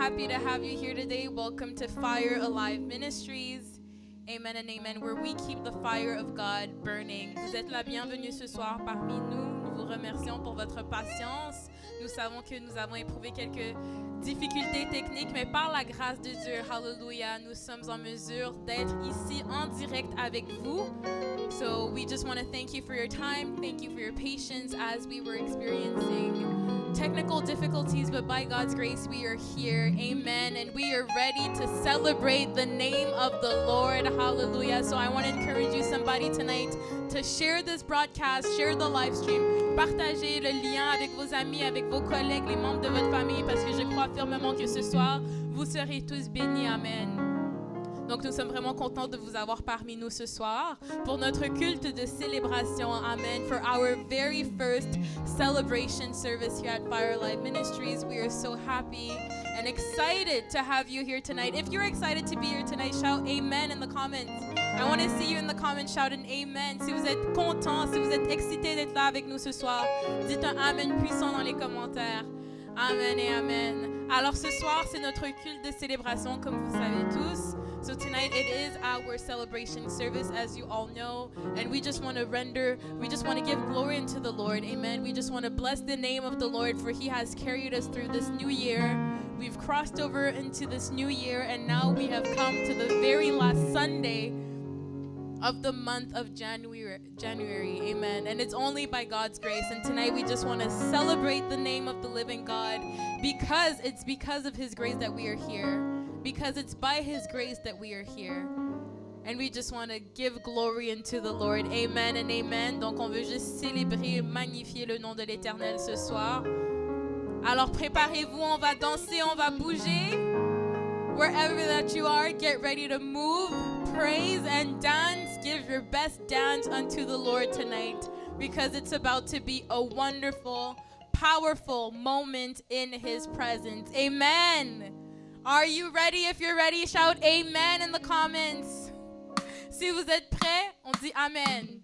happy to have you here today. Welcome to Fire Alive Ministries. Amen and amen, where we keep the fire of God burning. Vous êtes la bienvenue ce soir parmi nous. Nous vous remercions pour votre patience. Nous savons que nous avons éprouvé quelques difficultés techniques, mais par la grâce de Dieu, hallelujah, nous sommes en mesure d'être ici en direct avec vous. So we just want to thank you for your time. Thank you for your patience as we were experiencing technical difficulties, but by God's grace, we are here. Amen. And we are ready to celebrate the name of the Lord. Hallelujah. So I want to encourage you, somebody tonight, to share this broadcast, share the live stream. Partagez le lien avec vos amis, avec vos collègues, les membres de votre famille, parce que je crois fermement que ce soir, vous serez tous bénis. Amen. Donc, nous sommes vraiment contents de vous avoir parmi nous ce soir pour notre culte de célébration. Amen. For our very first celebration service here at Fire Alive Ministries. We are so happy and excited to have you here tonight. If you're excited to be here tonight, shout amen in the comments. I want to see you in the comments shout an amen. Si vous êtes content, si vous êtes excité d'être là avec nous ce soir, dites un amen puissant dans les commentaires. Amen et amen. Alors ce soir, c'est notre culte de célébration, comme vous savez tous. So tonight it is our celebration service, as you all know, and we just want to give glory unto the Lord. Amen. We just want to bless the name of the Lord, for He has carried us through this new year. We've crossed over into this new year, and now we have come to the very last Sunday of the month of January. Amen. And it's only by God's grace. And tonight we just want to celebrate the name of the living God, because it's because of His grace that we are here. Because it's by His grace that we are here. And we just want to give glory unto the Lord. Amen and amen. Donc on veut juste célébrer, magnifier le nom de l'Éternel ce soir. Alors préparez-vous, on va danser, on va bouger. Wherever that you are, get ready to move, praise and dance. Give your best dance unto the Lord tonight, because it's about to be a wonderful, powerful moment in His presence. Amen. Are you ready? If you're ready, shout amen in the comments. Si vous êtes prêts, on dit amen.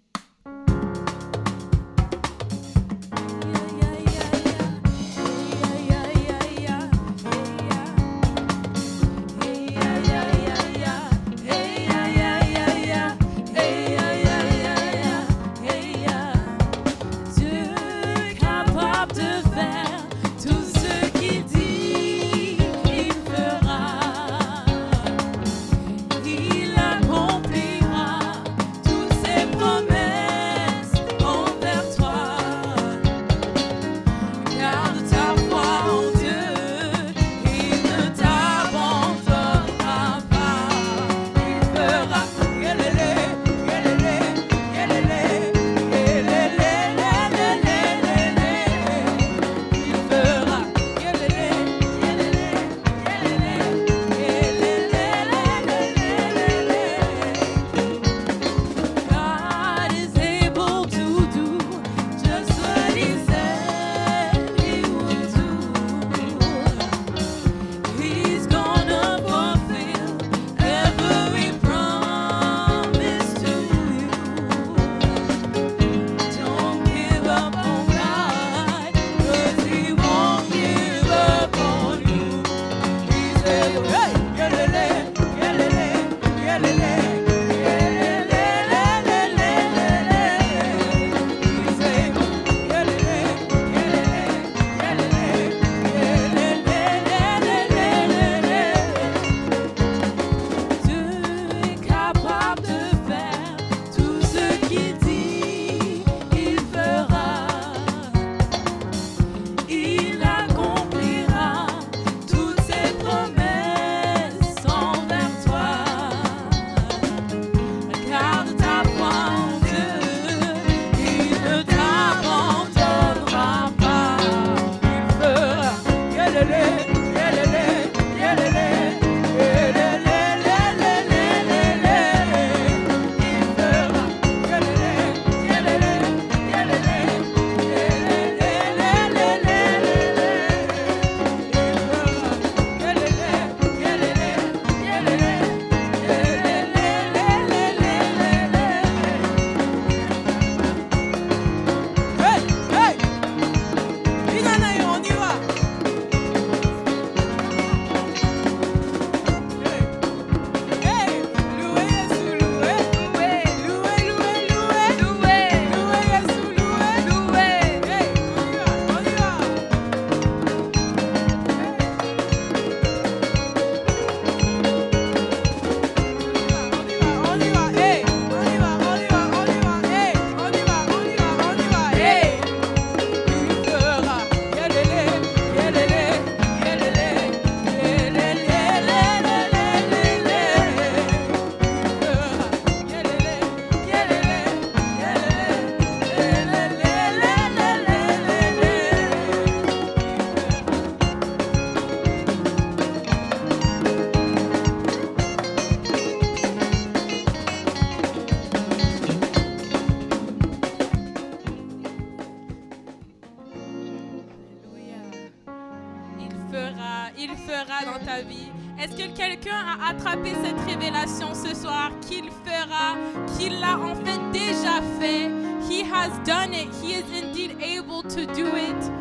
ta vie? Est-ce que quelqu'un a attrapé cette révélation ce soir qu'il fera, qu'il l'a en fait déjà fait? He has done it. He is indeed able to do it.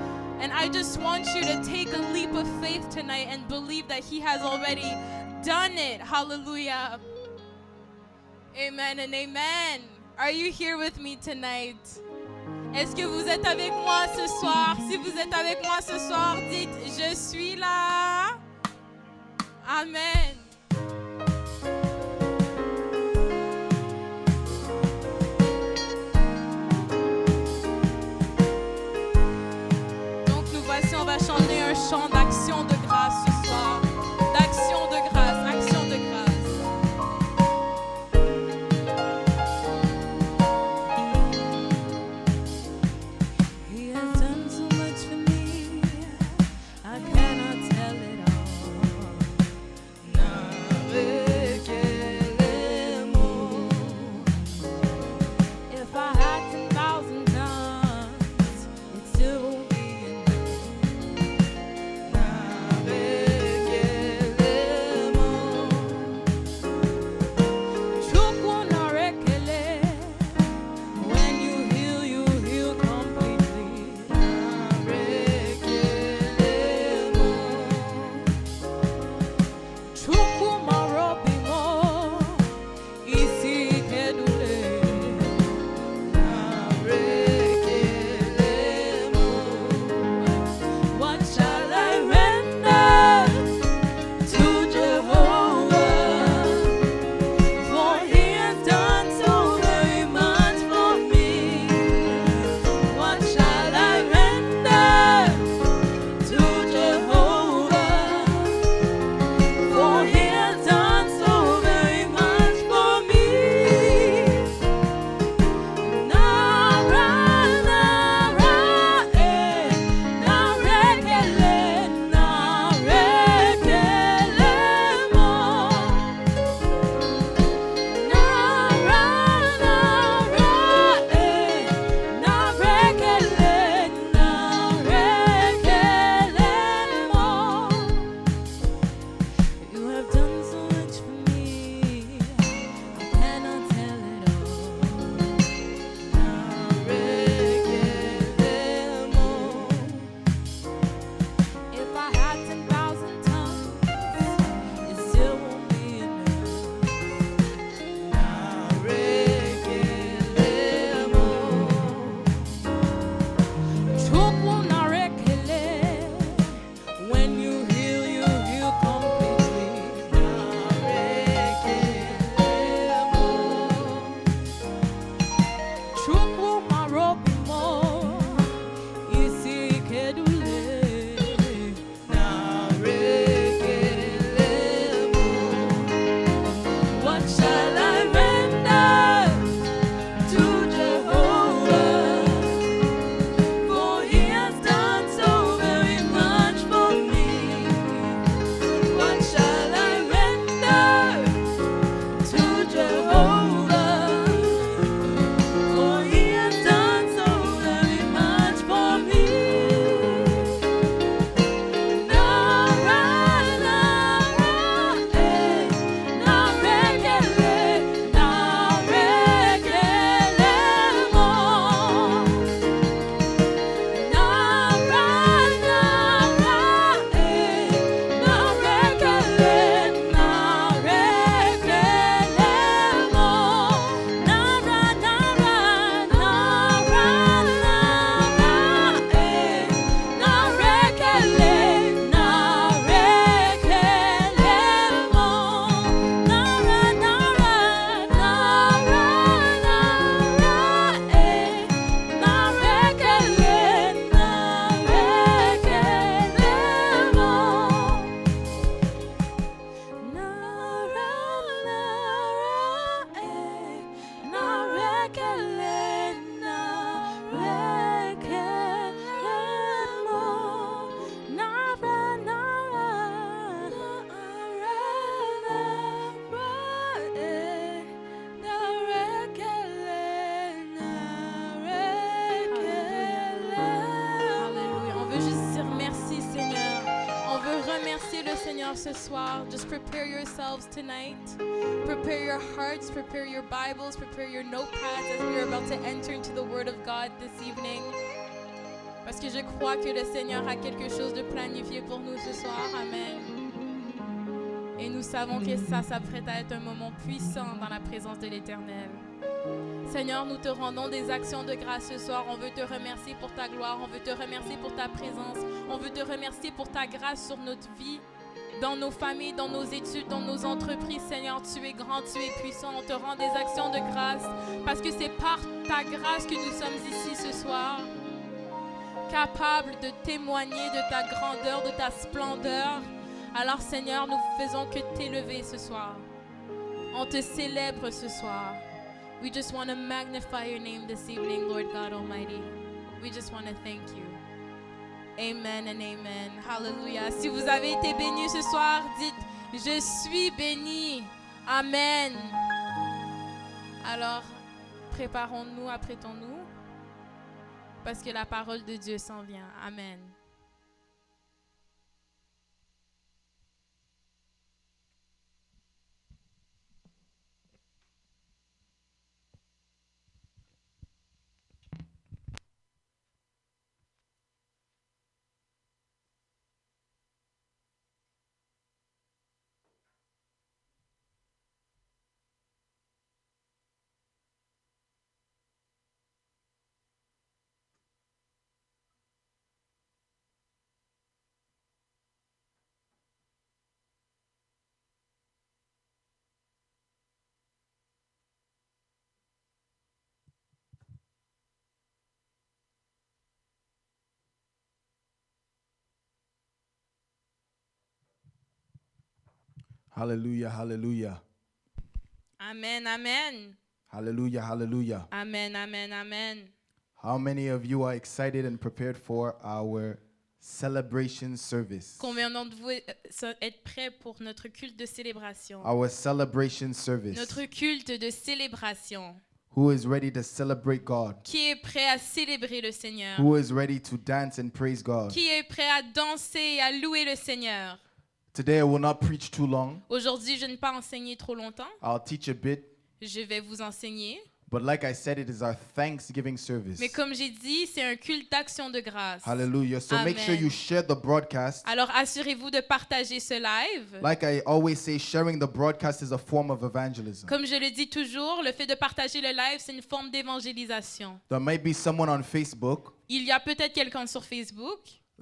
And I just want you to take a leap of faith tonight and believe that He has already done it. Hallelujah. Amen and amen. Are you here with me tonight? Est-ce que vous êtes avec moi ce soir? Si vous êtes avec moi ce soir, dites « Je suis là ». Amen. Donc nous voici, on va chanter un chant d'action de grâce ce soir. D'action de grâce, action de grâce. He has done so much for me, I cannot tell it all. If I had 10,000 tongues, it still won't be when you heal, you heal completely. What shall I render to Jehovah? For He has done so very much for me. What shall I render to Jehovah? For He has done so very much for me. Nara, you have done so much for me, I cannot tell it all. If I had 10,000 tongues, it still won't be enough. When you heal, you heal completely. Chukwu marobimo, isi kedule. What shall I render to Jehovah? For He has done so very much for me. What shall I render to Jehovah? For He has done so very much for me. Nara, ce soir, just prepare yourselves tonight. Prepare your hearts, prepare your Bibles, prepare your notepads as we are about to enter into the Word of God this evening. Parce que je crois que le Seigneur a quelque chose de planifié pour nous ce soir. Amen. Et nous savons que ça s'apprête à être un moment puissant dans la présence de l'Éternel. Seigneur, nous te rendons des actions de grâce ce soir. On veut te remercier pour ta gloire. On veut te remercier pour ta présence. On veut te remercier pour ta grâce sur notre vie, dans nos familles, dans nos études, dans nos entreprises. Seigneur, tu es grand, tu es puissant. On te rend des actions de grâce parce que c'est par ta grâce que nous sommes ici ce soir, capables de témoigner de ta grandeur, de ta splendeur. Alors Seigneur, nous faisons que t'élever ce soir. On te célèbre ce soir. We just want to magnify your name this evening, Lord God Almighty. We just want to thank you. Amen and amen. Hallelujah. Si vous avez été bénis ce soir, dites « Je suis béni ». Amen. Alors, préparons-nous, apprêtons-nous, parce que la parole de Dieu s'en vient. Amen. Hallelujah, hallelujah. Amen, amen. Hallelujah, hallelujah. Amen, amen, amen. How many of you are excited and prepared for our celebration service? Combien d'entre vous êtes prêts pour notre culte de célébration? Our celebration service. Notre culte de célébration. Who is ready to celebrate God? Qui est prêt à célébrer le Seigneur? Who is ready to dance and praise God? Qui est prêt à danser et à louer le Seigneur? Today I will not preach too long. Aujourd'hui, je ne vais pas enseigner trop longtemps. I'll teach a bit, Je vais vous enseigner. but like I said, it is our Thanksgiving service. Mais comme j'ai dit, c'est un culte d'action de grâce. Hallelujah. So make sure Amen. you share the broadcast. Alors assurez-vous de partager ce live. Like I always say, sharing the broadcast is a form of evangelism. Comme je le dis toujours, le fait de partager le live, c'est une forme d'évangélisation. There might be someone on Facebook Il y a peut-être quelqu'un sur Facebook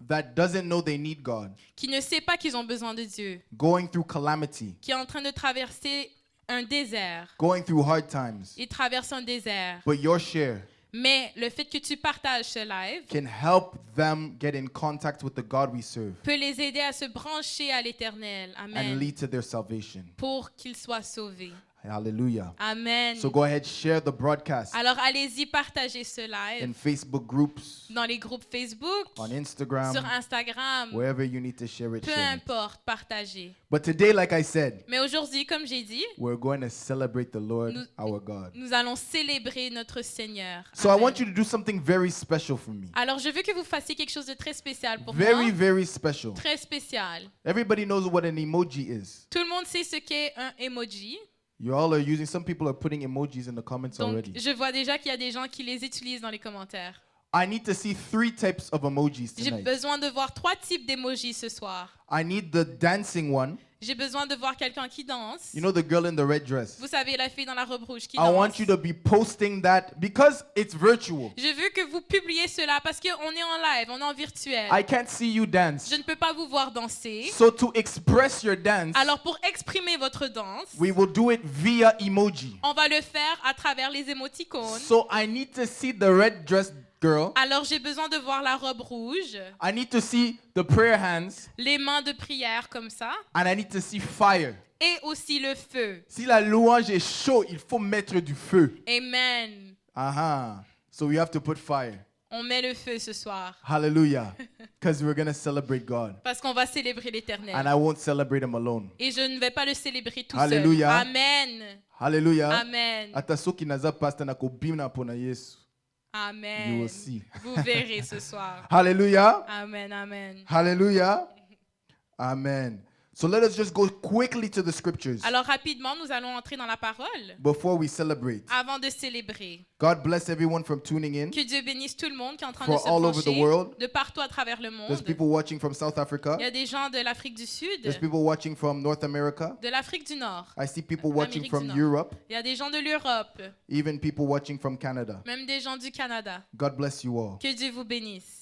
that doesn't know they need God, qui ne sait pas qu'ils ont besoin de Dieu, going through calamity, qui est en train de traverser un désert. going through hard times. Il traverse un désert. But your share Mais le fait que tu partages ce live can help them get in contact with the God we serve peut les aider à se brancher à l'Éternel. and Amen. lead to their salvation. Pour qu'ils soient sauvés. Hallelujah. Amen. So go ahead, share the broadcast Alors allez-y, partagez ce live in Facebook groups, dans les groupes Facebook, on sur Instagram, Instagram, wherever you need to share it. peu Share it. importe, partagez. But today, like I said, Mais aujourd'hui, comme j'ai dit, we're going to celebrate the Lord, Nous- our God. nous allons célébrer notre Seigneur. So I Amen. want you to do something very special for me. Alors je veux que vous fassiez quelque chose de très spécial pour Very, moi. very special. Très spécial. Everybody knows what an emoji is. Tout le monde sait ce qu'est un emoji. You all are using, some people are putting emojis in the comments Donc, already. je vois déjà qu'il y a des gens qui les utilisent dans les commentaires. I need to see 3 types of emojis J'ai tonight. besoin de voir 3 types d'emojis ce soir. I need the dancing one. J'ai besoin de voir quelqu'un qui danse. You know the girl in the red dress? Vous savez, la fille dans la robe rouge qui I want danse. you to be posting that because it's virtual. Je veux que vous publiez cela parce qu'on est en live, on est en virtuel. I can't see you dance. Je ne peux pas vous voir danser. So to express your dance, Alors pour exprimer votre danse, we will do it via emoji. on va le faire à travers les émoticônes. So I need to see the red dress girl. Alors j'ai besoin de voir la robe rouge, I need to see the prayer hands les mains de prière comme ça, and I need to see fire. et aussi le feu. Si la louange est chaud, il faut mettre du feu. Amen. So we have to put fire. On met le feu ce soir Hallelujah. Because we're going to celebrate God. parce qu'on va célébrer And l'Éternel. I won't celebrate him alone. Et je ne vais pas le célébrer tout Hallelujah. seul. Amen. Hallelujah. Amen. Hata soki naza pasta na kubimna pona Yesu. You Amen. will see. Vous verrez ce soir. Hallelujah. Amen, amen. Hallelujah. Amen. So let us just go quickly to the scriptures Alors rapidement, nous allons entrer dans la parole before we celebrate. avant de célébrer. God bless everyone from tuning in. Que Dieu bénisse tout le monde qui est en train For de se all over the pencher world. de partout à travers le There's monde. people watching from South Africa. Il y a des gens de l'Afrique du Sud, There's people watching from North America. de l'Afrique du Nord. I see people watching Amérique from du Nord. Europe, Il y a des gens de l'Europe, even people watching from Canada. même des gens du Canada. God bless you all. Que Dieu vous bénisse.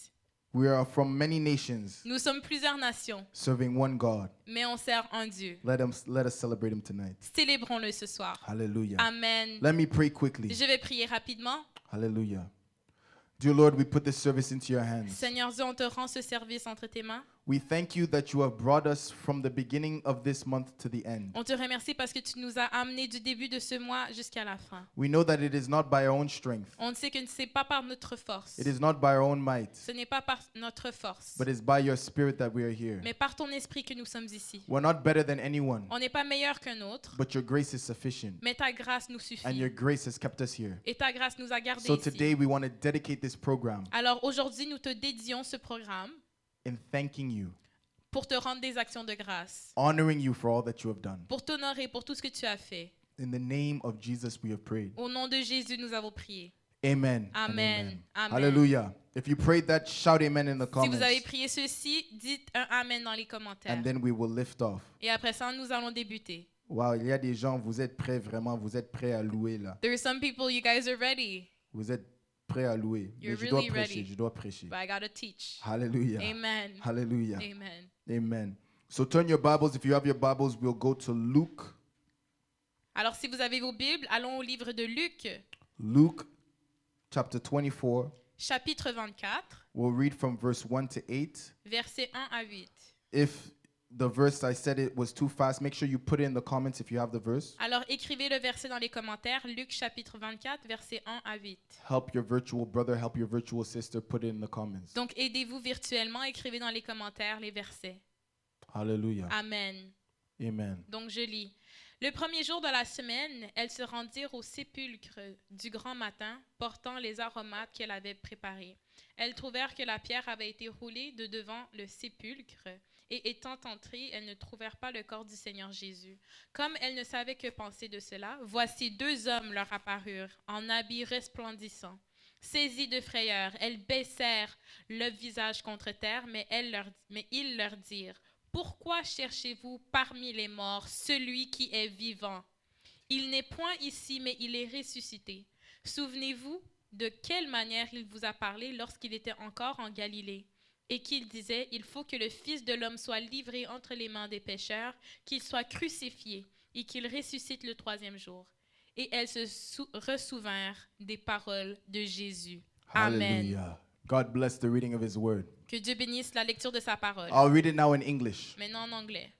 We are from many nations Nous sommes plusieurs nations, serving one God. mais on sert un Dieu. Let us celebrate him tonight. Célébrons-le ce soir. Hallelujah. Amen. Let me pray quickly. Je vais prier rapidement. Hallelujah. Dear Lord, we put this service into your hands. Seigneur Dieu, on te rend ce service entre tes mains. We thank you that you have brought us from the beginning of this month to the end. On te remercie parce que tu nous as amenés du début de ce mois jusqu'à la fin. We know that it is not by our own strength. On sait que ce n'est pas par notre force. It is not by our own might, Ce n'est pas par notre force, but it's by your spirit that we are here. mais par ton esprit que nous sommes ici. We're not better than anyone, On n'est pas meilleur qu'un autre, but your grace is sufficient, mais ta grâce nous and your suffit. grace has kept us here. Et ta grâce nous a gardés So ici. today we want to dedicate this program Alors aujourd'hui, nous te dédions ce programme in thanking you, pour te rendre des actions de grâce, honoring you for all that you have done. pour t'honorer pour tout ce que tu as fait. In the name of Jesus we have prayed. Au nom de Jésus, nous avons prié. Amen. and Amen. Amen. Hallelujah. If you prayed that, shout amen in the Si vous avez comments. prié ceci, dites un Amen dans les commentaires. And then we will lift off. Et après ça, nous allons débuter. Wow, il y a des gens, vous êtes prêts vraiment, vous êtes prêts à louer là. There are some people, you guys are ready, Vous êtes prêts à louer. Mais You're je dois really prêcher, ready. je dois prêcher. but I gotta teach. Hallelujah. Amen. Hallelujah. Amen. Amen. So turn your Bibles. If you have your Bibles, we'll go to Luke. Alors, si vous avez vos Bibles, allons au livre de Luc, Luke chapter 24. chapitre 24, We'll read from verse 1 to 8. versets 1 à 8. If the verse I said it was too fast, make sure you put it in the comments if you have the verse. Alors, écrivez le verset dans les commentaires, Luc chapitre 24, versets 1 à 8. Help your virtual brother, help your virtual sister, put it in the comments. Donc, aidez-vous virtuellement, écrivez dans les commentaires les versets. Hallelujah. Amen. Amen. Donc, je lis. Le premier jour de la semaine, elles se rendirent au sépulcre du grand matin, portant les aromates qu'elle avait préparés. Elles trouvèrent que la pierre avait été roulée de devant le sépulcre, et étant entrées, elles ne trouvèrent pas le corps du Seigneur Jésus. Comme elles ne savaient que penser de cela, voici 2 hommes leur apparurent, en habits resplendissants. Saisies de frayeur, elles baissèrent le visage contre terre, mais ils leur dirent: pourquoi cherchez-vous parmi les morts celui qui est vivant? Il n'est point ici, mais il est ressuscité. Souvenez-vous de quelle manière il vous a parlé lorsqu'il était encore en Galilée, et qu'il disait: il faut que le Fils de l'homme soit livré entre les mains des pécheurs, qu'il soit crucifié, et qu'il ressuscite le 3e jour. Et elles se ressouvinrent des paroles de Jésus. Amen. Hallelujah. God bless the reading of his word. Que Dieu bénisse la lecture de sa parole. I'll read it now in English. Maintenant en anglais.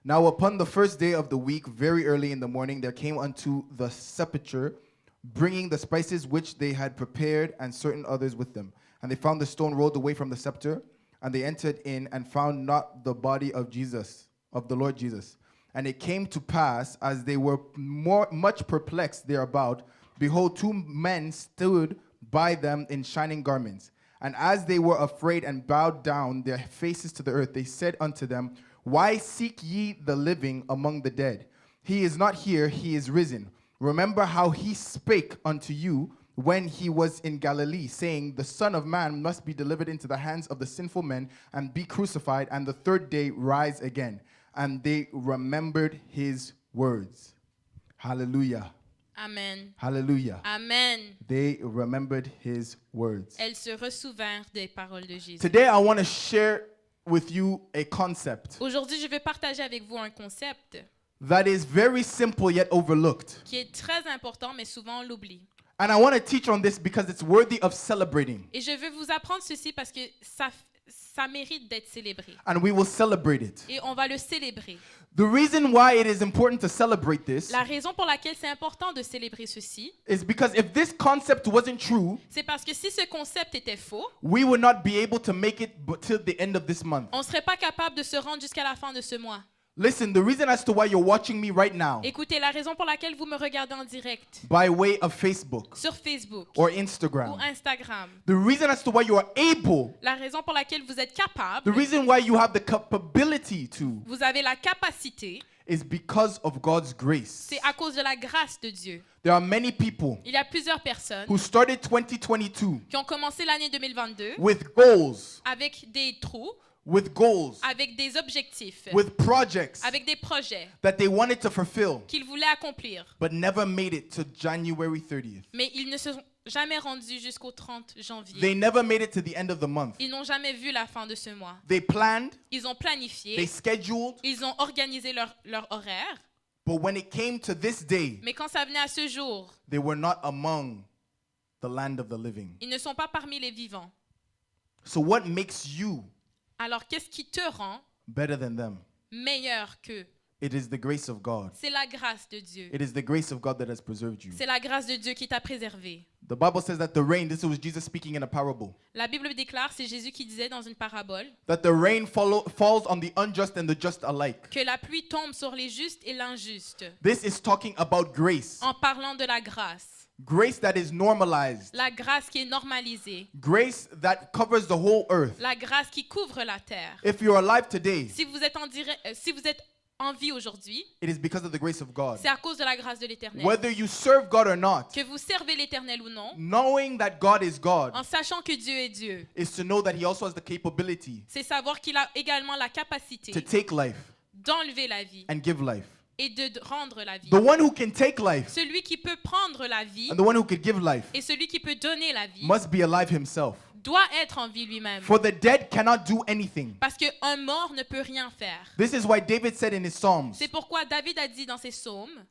Now upon the first day of the week, very early in the morning, there came unto the sepulchre, bringing the spices which they had prepared, and certain others with them. And they found the stone rolled away from the sepulchre, and they entered in, and found not the body of Jesus, of the Lord Jesus. And it came to pass, as they were much perplexed thereabout, behold, 2 men stood by them in shining garments. And as they were afraid and bowed down their faces to the earth, they said unto them, why seek ye the living among the dead? He is not here, he is risen. Remember how he spake unto you when he was in Galilee, saying, the Son of Man must be delivered into the hands of the sinful men, and be crucified, and the 3rd day rise again. And they remembered his words. Hallelujah. Amen. Hallelujah. Amen. They remembered his words. Elles se ressouvinrent des paroles de Jésus. Today I want to share with you a concept Aujourd'hui, je vais partager avec vous un concept that is very simple yet overlooked. qui est très important, mais souvent on l'oublie. And I want to teach on this because it's worthy of celebrating. Et je veux vous apprendre ceci parce que ça mérite d'être célébré. And we will celebrate it. Et on va le célébrer. The reason why it is important to celebrate this La raison pour laquelle c'est important de célébrer ceci, is because if this concept wasn't true, c'est parce que si ce concept était faux, we would not be able to make it till the end of this month. on ne serait pas capable de se rendre jusqu'à la fin de ce mois. Listen, the reason as to why you're watching me right now Écoutez, la raison pour laquelle vous me regardez en direct by way of Facebook sur Facebook or ou Instagram, Instagram, the reason as to why you are able, la raison pour laquelle vous êtes capable, the reason why you have the capability to, vous avez la capacité, is because of God's grace. c'est à cause de la grâce de Dieu. There are many people Il y a plusieurs personnes who started 2022 qui ont commencé l'année 2022 with goals, avec des trous, avec des objectifs, with projects avec des projets that they wanted to fulfill, qu'ils voulaient accomplir. but never made it to January 30th. Mais ils ne se sont jamais rendus jusqu'au 30 They janvier. never made it to the end of the month. Ils n'ont jamais vu la fin de ce mois. They planned, Ils ont they planifié, scheduled, ils ont organisé leur horaire, but when it came to this day, mais quand ça venait à ce jour, they were not among the land of the living. ils ne sont pas parmi les vivants. So what makes you Alors qu'est-ce qui te rend better than them? meilleur qu'eux? It is the grace of God. C'est la grâce de Dieu. It is the grace of God that has preserved you. C'est la grâce de Dieu qui t'a préservé. The Bible says that the rain, this was Jesus speaking in a parable, La Bible déclare, c'est Jésus qui disait dans une parabole, that the rain falls on the unjust and the just alike. que la pluie tombe sur les justes et l'injuste. This is talking about grace. En parlant de la grâce. Grace that is normalized. La grâce qui est normalisée. Grace that covers the whole earth. La grâce qui couvre la terre. If you're alive today, Si vous êtes en vie aujourd'hui, it is because of the grace of God. c'est à cause de la grâce de l'Éternel. Whether you serve God or not, Que vous servez l'Éternel ou non, knowing that God is God en sachant que Dieu est Dieu, is to know that He also has the capability c'est savoir qu'il a également la capacité to take life d'enlever la vie and give life. et de rendre la vie. The one who can take life Celui qui peut prendre la vie and the one who can give life et celui qui peut donner la vie must be alive himself. doit être en vie lui-même. For the dead cannot do anything. Parce qu'un mort ne peut rien faire. This is why David said in his Psalms, C'est pourquoi David a dit dans ses psaumes,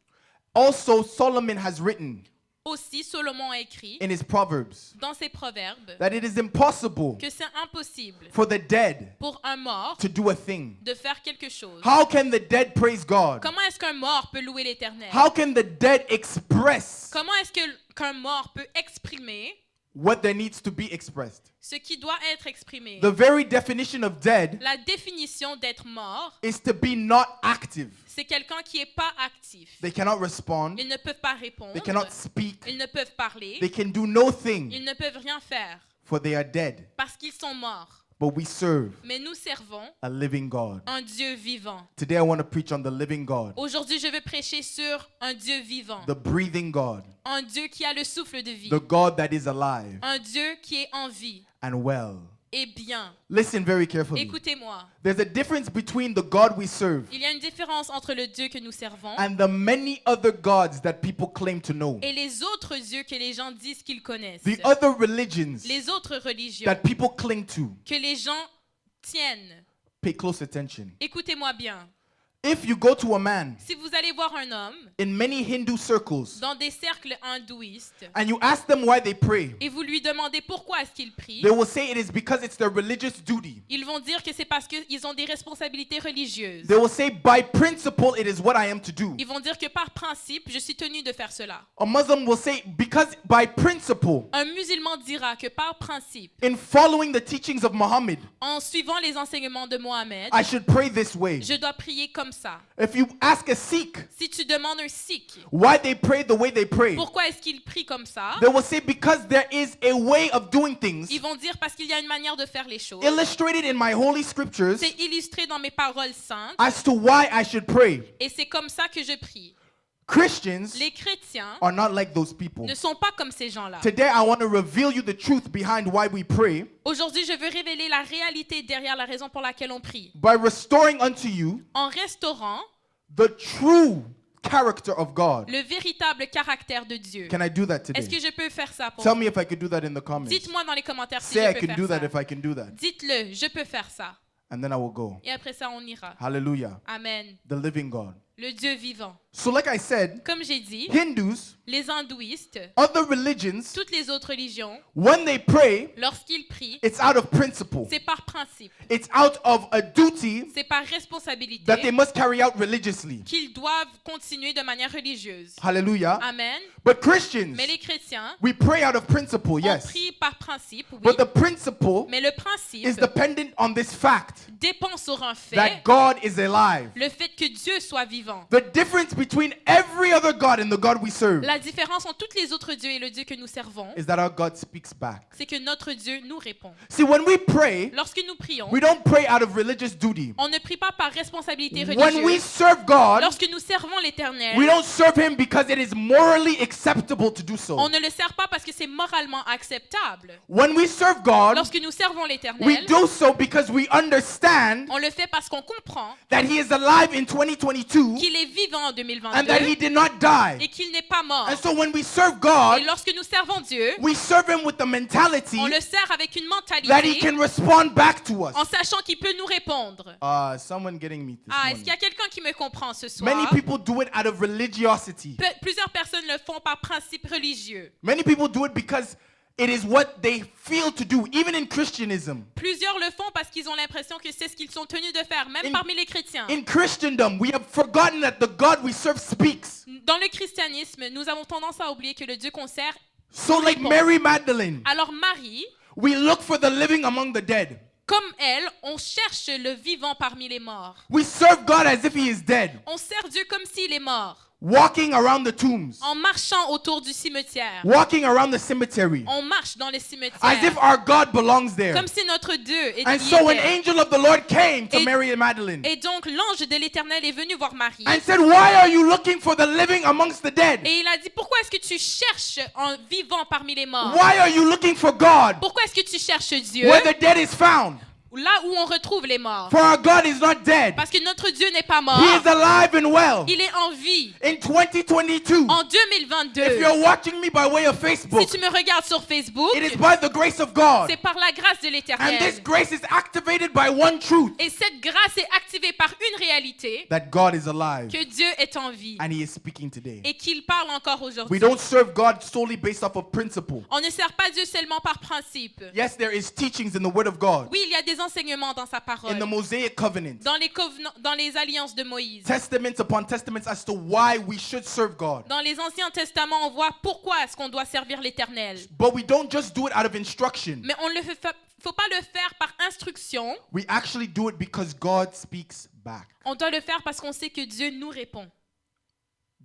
also Solomon has written aussi Salomon a écrit in his Proverbs, dans ses proverbes that it is impossible que c'est impossible for the dead pour un mort to do a thing. de faire quelque chose. How can the dead praise God? Comment est-ce qu'un mort peut louer l'Éternel? How can the dead express Comment est-ce qu'un mort peut exprimer what there needs to be expressed? ce qui doit être exprimé? The very definition of dead La définition d'être mort, is to be not active. c'est quelqu'un qui n'est pas actif. They cannot respond. Ils ne peuvent pas répondre. They cannot speak. Ils ne peuvent parler. They can do no thing, Ils ne peuvent rien faire for they are dead. parce qu'ils sont morts. But we serve Mais nous servons a living God. un Dieu vivant. Today I want to preach on the living God, Aujourd'hui, je veux prêcher sur un Dieu vivant. the breathing God, Un Dieu qui a le souffle de vie. the God that is alive Un Dieu qui est en vie and well. et bien. Listen very carefully. Écoutez-moi. There's a difference between the God we serve Il y a une différence entre le Dieu que nous servons and the many other gods that people claim to know. et les autres dieux que les gens disent qu'ils connaissent. The other religions Les autres religions that people cling to. que les gens tiennent. Pay close attention. Écoutez-moi bien. If you go to a man Si vous allez voir un homme in many Hindu circles dans des cercles hindouistes and you ask them why they pray, et vous lui demandez pourquoi est-ce qu'il prie, they will say it is because it's their religious duty. ils vont dire que c'est parce qu'ils ont des responsabilités religieuses. They will say, by principle, it is what I am to do. Ils vont dire que par principe, je suis tenu de faire cela. A Muslim will say, because by principle, Un musulman dira que par principe, in following the teachings of Muhammad, en suivant les enseignements de Mohammed, I should pray this way. je dois prier comme ça. If you ask a Sikh Si tu demandes un sikh, why they pray the way they pray, pourquoi est-ce qu'il prie comme ça? they will say, because there is a way of doing things Ils vont dire parce qu'il y a une manière de faire les choses. illustrated in my holy scriptures C'est illustré dans mes paroles saintes as to why I should pray. et c'est comme ça que je prie. Christians Les chrétiens are not like those people. ne sont pas comme ces gens-là. Today, I want to reveal you the truth behind why we pray Aujourd'hui, je veux révéler la réalité derrière la raison pour laquelle on prie. by restoring unto you En restaurant the true character of God. le véritable caractère de Dieu. Can I do that Est-ce que today? je peux faire ça pour Tell vous? me if I could do that in the comments. Dites-moi dans les commentaires si Say I je peux can do faire that ça. if I can do that. Dites-le, je peux faire ça. And then I will go. Et après ça, on ira. Hallelujah. Amen. The living God. Le Dieu vivant. So like I said, Comme j'ai dit, Hindus, les hindouistes, other religions, toutes les autres religions, when they pray, lorsqu'ils prient, it's out of principle. c'est par principe, It's out of a duty c'est par responsabilité that they must carry out religiously. qu'ils doivent continuer de manière religieuse. Hallelujah. Amen. But Christians, Mais les chrétiens, we pray out of principle, on yes. prie par principe, oui, But the principle mais le is principe dependent on this fact dépend sur un fait, that God is alive. le fait que Dieu soit vivant. The difference between every other God and the God we serve La différence entre tous les autres dieux et le Dieu que nous servons, is that our God speaks back. c'est que notre Dieu nous répond. See, when we pray, Lorsque nous prions, we don't pray out of religious duty. on ne prie pas par responsabilité When we religieuse. serve God, Lorsque nous servons l'Éternel, we don't serve Him because it is morally acceptable to do on so. ne le sert pas parce que c'est moralement acceptable. When we serve God, Lorsque nous servons we l'Éternel, do so because we understand on le fait parce qu'on comprend that He is alive in 2022 qu'il est vivant en and that He 2022 did not die. et qu'il n'est pas mort. And so when we serve God, Et lorsque nous servons Dieu, we serve Him with the mentality on le sert avec une that He mentalité can respond back to us. en sachant qu'il peut nous répondre. Someone getting me this Ah, est-ce morning. qu'il y a quelqu'un qui me comprend ce Many soir? people do it out of religiosity. Plusieurs personnes le font par principe religieux. Many people do it because it is what they feel to do, even in Christianism. Plusieurs le font parce qu'ils ont l'impression que c'est ce qu'ils sont tenus de faire, même parmi les chrétiens. In Christendom, we have forgotten that the God we serve speaks. Dans le christianisme, nous avons tendance à oublier que le Dieu qu'on sert. So like Mary Magdalene, Alors Marie, we look for the living among the dead. comme elle, on cherche le vivant parmi les morts. We serve God as if He is dead, On sert Dieu comme s'il est mort, walking around the tombs, en marchant autour du cimetière. walking around the cemetery, On marche dans les as if cimetières, our God belongs there. comme si notre Dieu And était. so an angel of the Lord came to Et- Mary and Magdalene Et donc l'ange de l'Éternel est venu voir Marie. and said, "Why are you looking for the living amongst the dead? Et il a dit, pourquoi est-ce que tu cherches un vivant parmi les morts? Why are you looking for God Pourquoi est-ce que tu cherches Dieu where the dead is found? là où on retrouve les morts? For our God is not dead. Parce que notre Dieu n'est pas mort. He is alive and well." Il est en vie. In 2022, En if 2022, you're watching me by way of si Facebook, tu me regardes sur Facebook, it is by the grace of God. c'est par la grâce de And this l'Éternel. grace is activated by one truth, Et cette grâce est activée par une réalité, that God is alive que Dieu est en vie and He is speaking today. et qu'il parle encore We aujourd'hui. don't serve God solely based off of principle. On ne sert pas Dieu seulement par principe. Yes, there is teachings in the Word of God, Oui, il y a des enseignements dans sa parole, in the Mosaic covenant, dans les alliances de Moïse. testaments upon testaments as to why we should serve God. Dans les Anciens Testaments, on voit pourquoi est-ce qu'on doit servir l'Éternel. But we don't just do it out of instruction. Mais on ne faut pas le faire par instruction. We actually do it because God speaks back. On doit le faire parce qu'on sait que Dieu nous répond.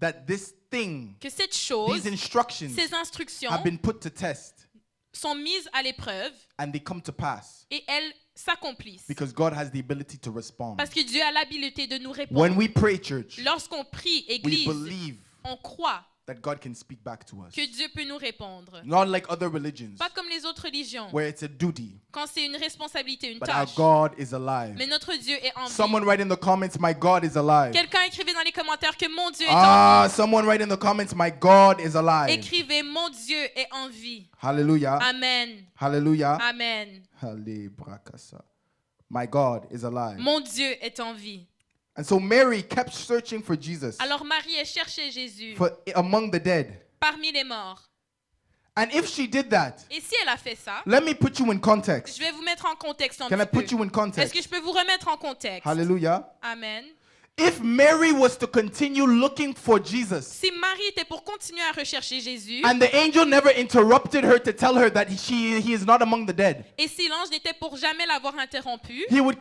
That this thing, Que cette chose, these instructions ces instructions have been put to test sont mises à l'épreuve and they come to pass et elles s'accomplissent. because God has the ability to respond. Parce que Dieu a l'habileté de nous répondre. When we pray, church, Lorsqu'on prie, we Église, believe on croit that God can speak back to us. que Dieu peut nous répondre. Not like other religions Pas comme les autres religions, where it's a duty, quand c'est une responsabilité, une but our tâche. God is alive. Mais notre Dieu est en vie. Someone write in the comments, "My God is alive." Quelqu'un écrivez dans les commentaires que mon Dieu est en vie. Someone write in the comments, "My God is alive." Écrivez mon Dieu est en vie. Hallelujah. Amen. Hallelujah. Amen. Halebrakasa. My God is alive. Mon Dieu est en vie. And so Mary kept searching for Jesus Alors Marie a cherché Jésus among the dead. parmi les morts. And if she did that, Et si elle a fait ça, let me put you in context. je vais vous mettre en contexte un Can I petit put you peu. in Est-ce context? que je peux vous remettre en contexte? Hallelujah. Amen. If Mary was to continue looking for Jesus Si Marie était pour continuer à rechercher Jésus, and the angel never interrupted her to tell her that he is not among the dead, et si l'ange n'était pour jamais l'avoir interrompu, she would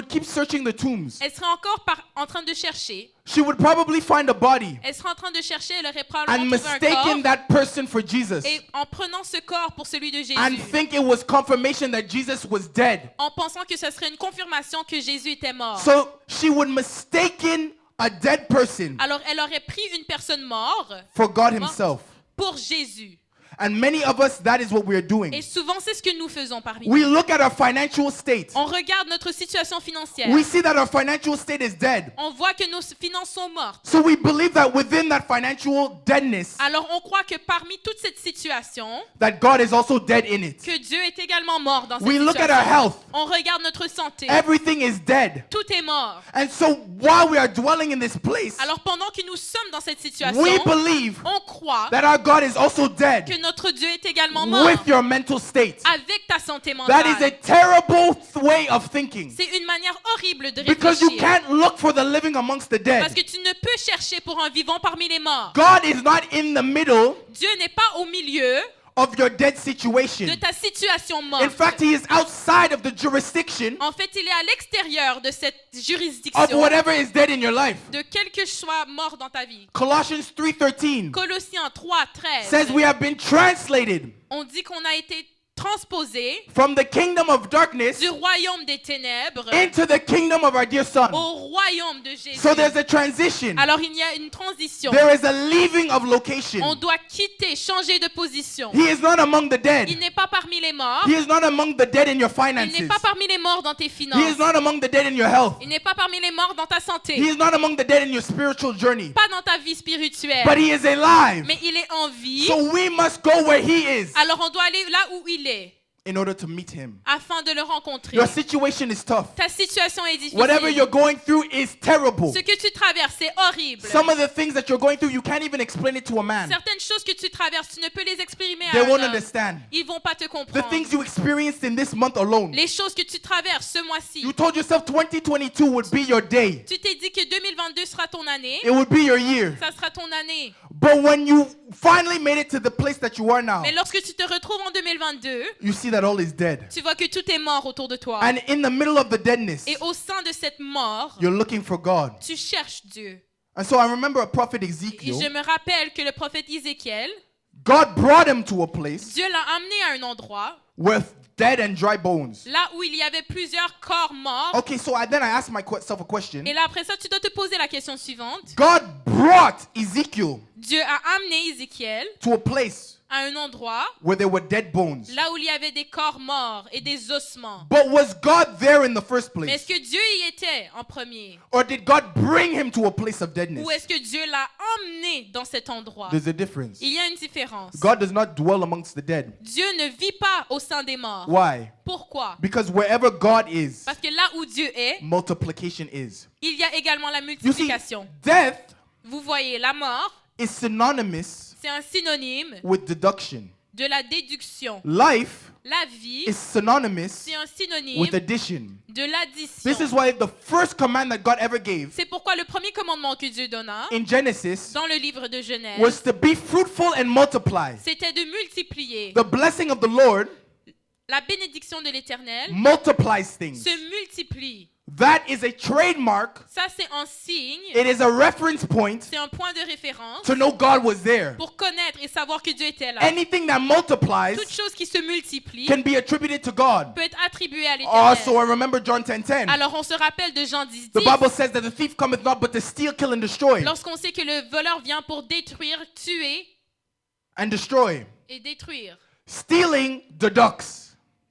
keep searching the tombs. elle serait encore en train de chercher. She would probably find a body Elle serait en train de chercher, elle aurait and probablement trouvé un mistaken corps. that person for Jesus Et en prenant ce corps pour celui de and Jésus, think it was confirmation that Jesus was dead. en pensant que ce serait une confirmation que Jésus était mort. So she would mistaken a dead person Alors elle aurait pris une personne morte for God Himself. pour Jésus. And many of us, that is what we're doing. Et souvent, c'est ce que nous faisons parmi nous. We look at our financial state. On regarde notre situation financière. We see that our financial state is dead. On voit que nos finances sont mortes. So we believe that within that financial deadness, Alors on croit que parmi toute cette situation, that God is also dead in it. que Dieu est également mort dans cette We look at situation. our health. On regarde notre santé. Everything is dead. Tout est mort. And so while we are dwelling in this place, Alors pendant que nous sommes dans cette situation, we believe on croit that our God is also dead que notre Dieu est également mort with your mental state. avec ta santé That is a mentale. terrible way of thinking. C'est une manière horrible de Because you réfléchir. can't look for the living amongst the Parce dead. que tu ne peux chercher pour un vivant parmi les morts. God is not in the middle Dieu n'est pas au milieu of your dead de situation. ta situation In morte. fact, He is outside of the jurisdiction En fait, il est à l'extérieur de cette of juridiction, whatever is dead in your life. de quel que soit mort dans ta vie. Colossians 3:13 Colossiens 3:13. says we have been translated On dit qu'on a été transposé from the kingdom of darkness du royaume des ténèbres into the kingdom of our dear Son. au royaume de Jésus. So there's a transition. Alors il y a une transition. There is a leaving of location. On doit quitter, changer de position. He is not among the Il dead. n'est pas parmi les morts. He is not among the dead in your Il finances. n'est pas parmi les morts dans tes He finances. is not among the dead in your health. Il n'est pas parmi les morts dans ta He santé. is not among the dead in your spiritual journey. Pas dans ta vie spirituelle. But he is alive. Mais il est en vie. So we must go where he is Alors on doit aller là où il est in order to meet him. afin de le rencontrer. Your situation is tough. Ta situation est difficile. Whatever you're going through is terrible. Ce que tu traverses, c'est horrible. Some of the things that you're going through, you can't even explain it to a man. Certaines choses que tu traverses, tu ne peux les exprimer à They un won't homme. understand. Ils vont pas te The comprendre. things you experienced in this month alone. Les choses que tu traverses ce mois-ci. You told yourself 2022 would be your day. Tu t'es dit que 2022 sera ton année. It would be your year. Ça sera ton année. But when you finally made it to the place that you are now, Mais lorsque tu te retrouves en 2022, you see that all is dead. tu vois que tout est mort autour de toi. And in the middle of the deadness, Et au sein de cette mort, you're looking for God. tu cherches Dieu. And so I remember a prophet Et je Ezekiel. me rappelle que le prophète Ézéchiel, God brought him to a place Dieu l'a amené à un endroit with dead and dry bones. là où il y avait plusieurs corps morts. Okay, so then I asked myself a question. Et là, après ça, tu dois te poser la question suivante. God brought Ezekiel Dieu a amené Ézéchiel to a place à un endroit where there were dead bones. là où il y avait des corps morts et des ossements. But was God there in the first Mais est-ce place? que Dieu y était en premier? Or did God bring him to a place of deadness? Ou est-ce que Dieu l'a emmené dans cet endroit? There's a difference. Il y a une différence. God does not dwell amongst the dead. Dieu ne vit pas au sein des morts. Why? Pourquoi? Because wherever God is, Parce que là où Dieu est, multiplication is. il y a également la You see, multiplication. death Vous voyez, la mort, is synonymous c'est un synonyme with deduction. de la déduction. Life La vie, is synonymous c'est un synonyme with addition. de l'addition. This is why the first command that God ever gave C'est pourquoi le premier commandement que Dieu donna in Genesis dans le livre de Genèse, was to be fruitful and multiply. c'était de multiplier. The blessing of the Lord La bénédiction de l'Éternel multiplies things. se multiplie. That is a trademark. Ça, c'est un signe, It is a reference point c'est un point de référence to know God was there. pour connaître et savoir que Dieu était là. Anything that multiplies Toute chose qui se multiplie can be attributed to God. peut être attribuée à Also, l'Éternel. I remember John 10:10. Alors, on se rappelle de Jean 10, The Bible says that the thief cometh not but to steal, kill, and destroy. lorsqu'on sait que le voleur vient pour détruire, tuer And destroy. et détruire. Stealing deducts.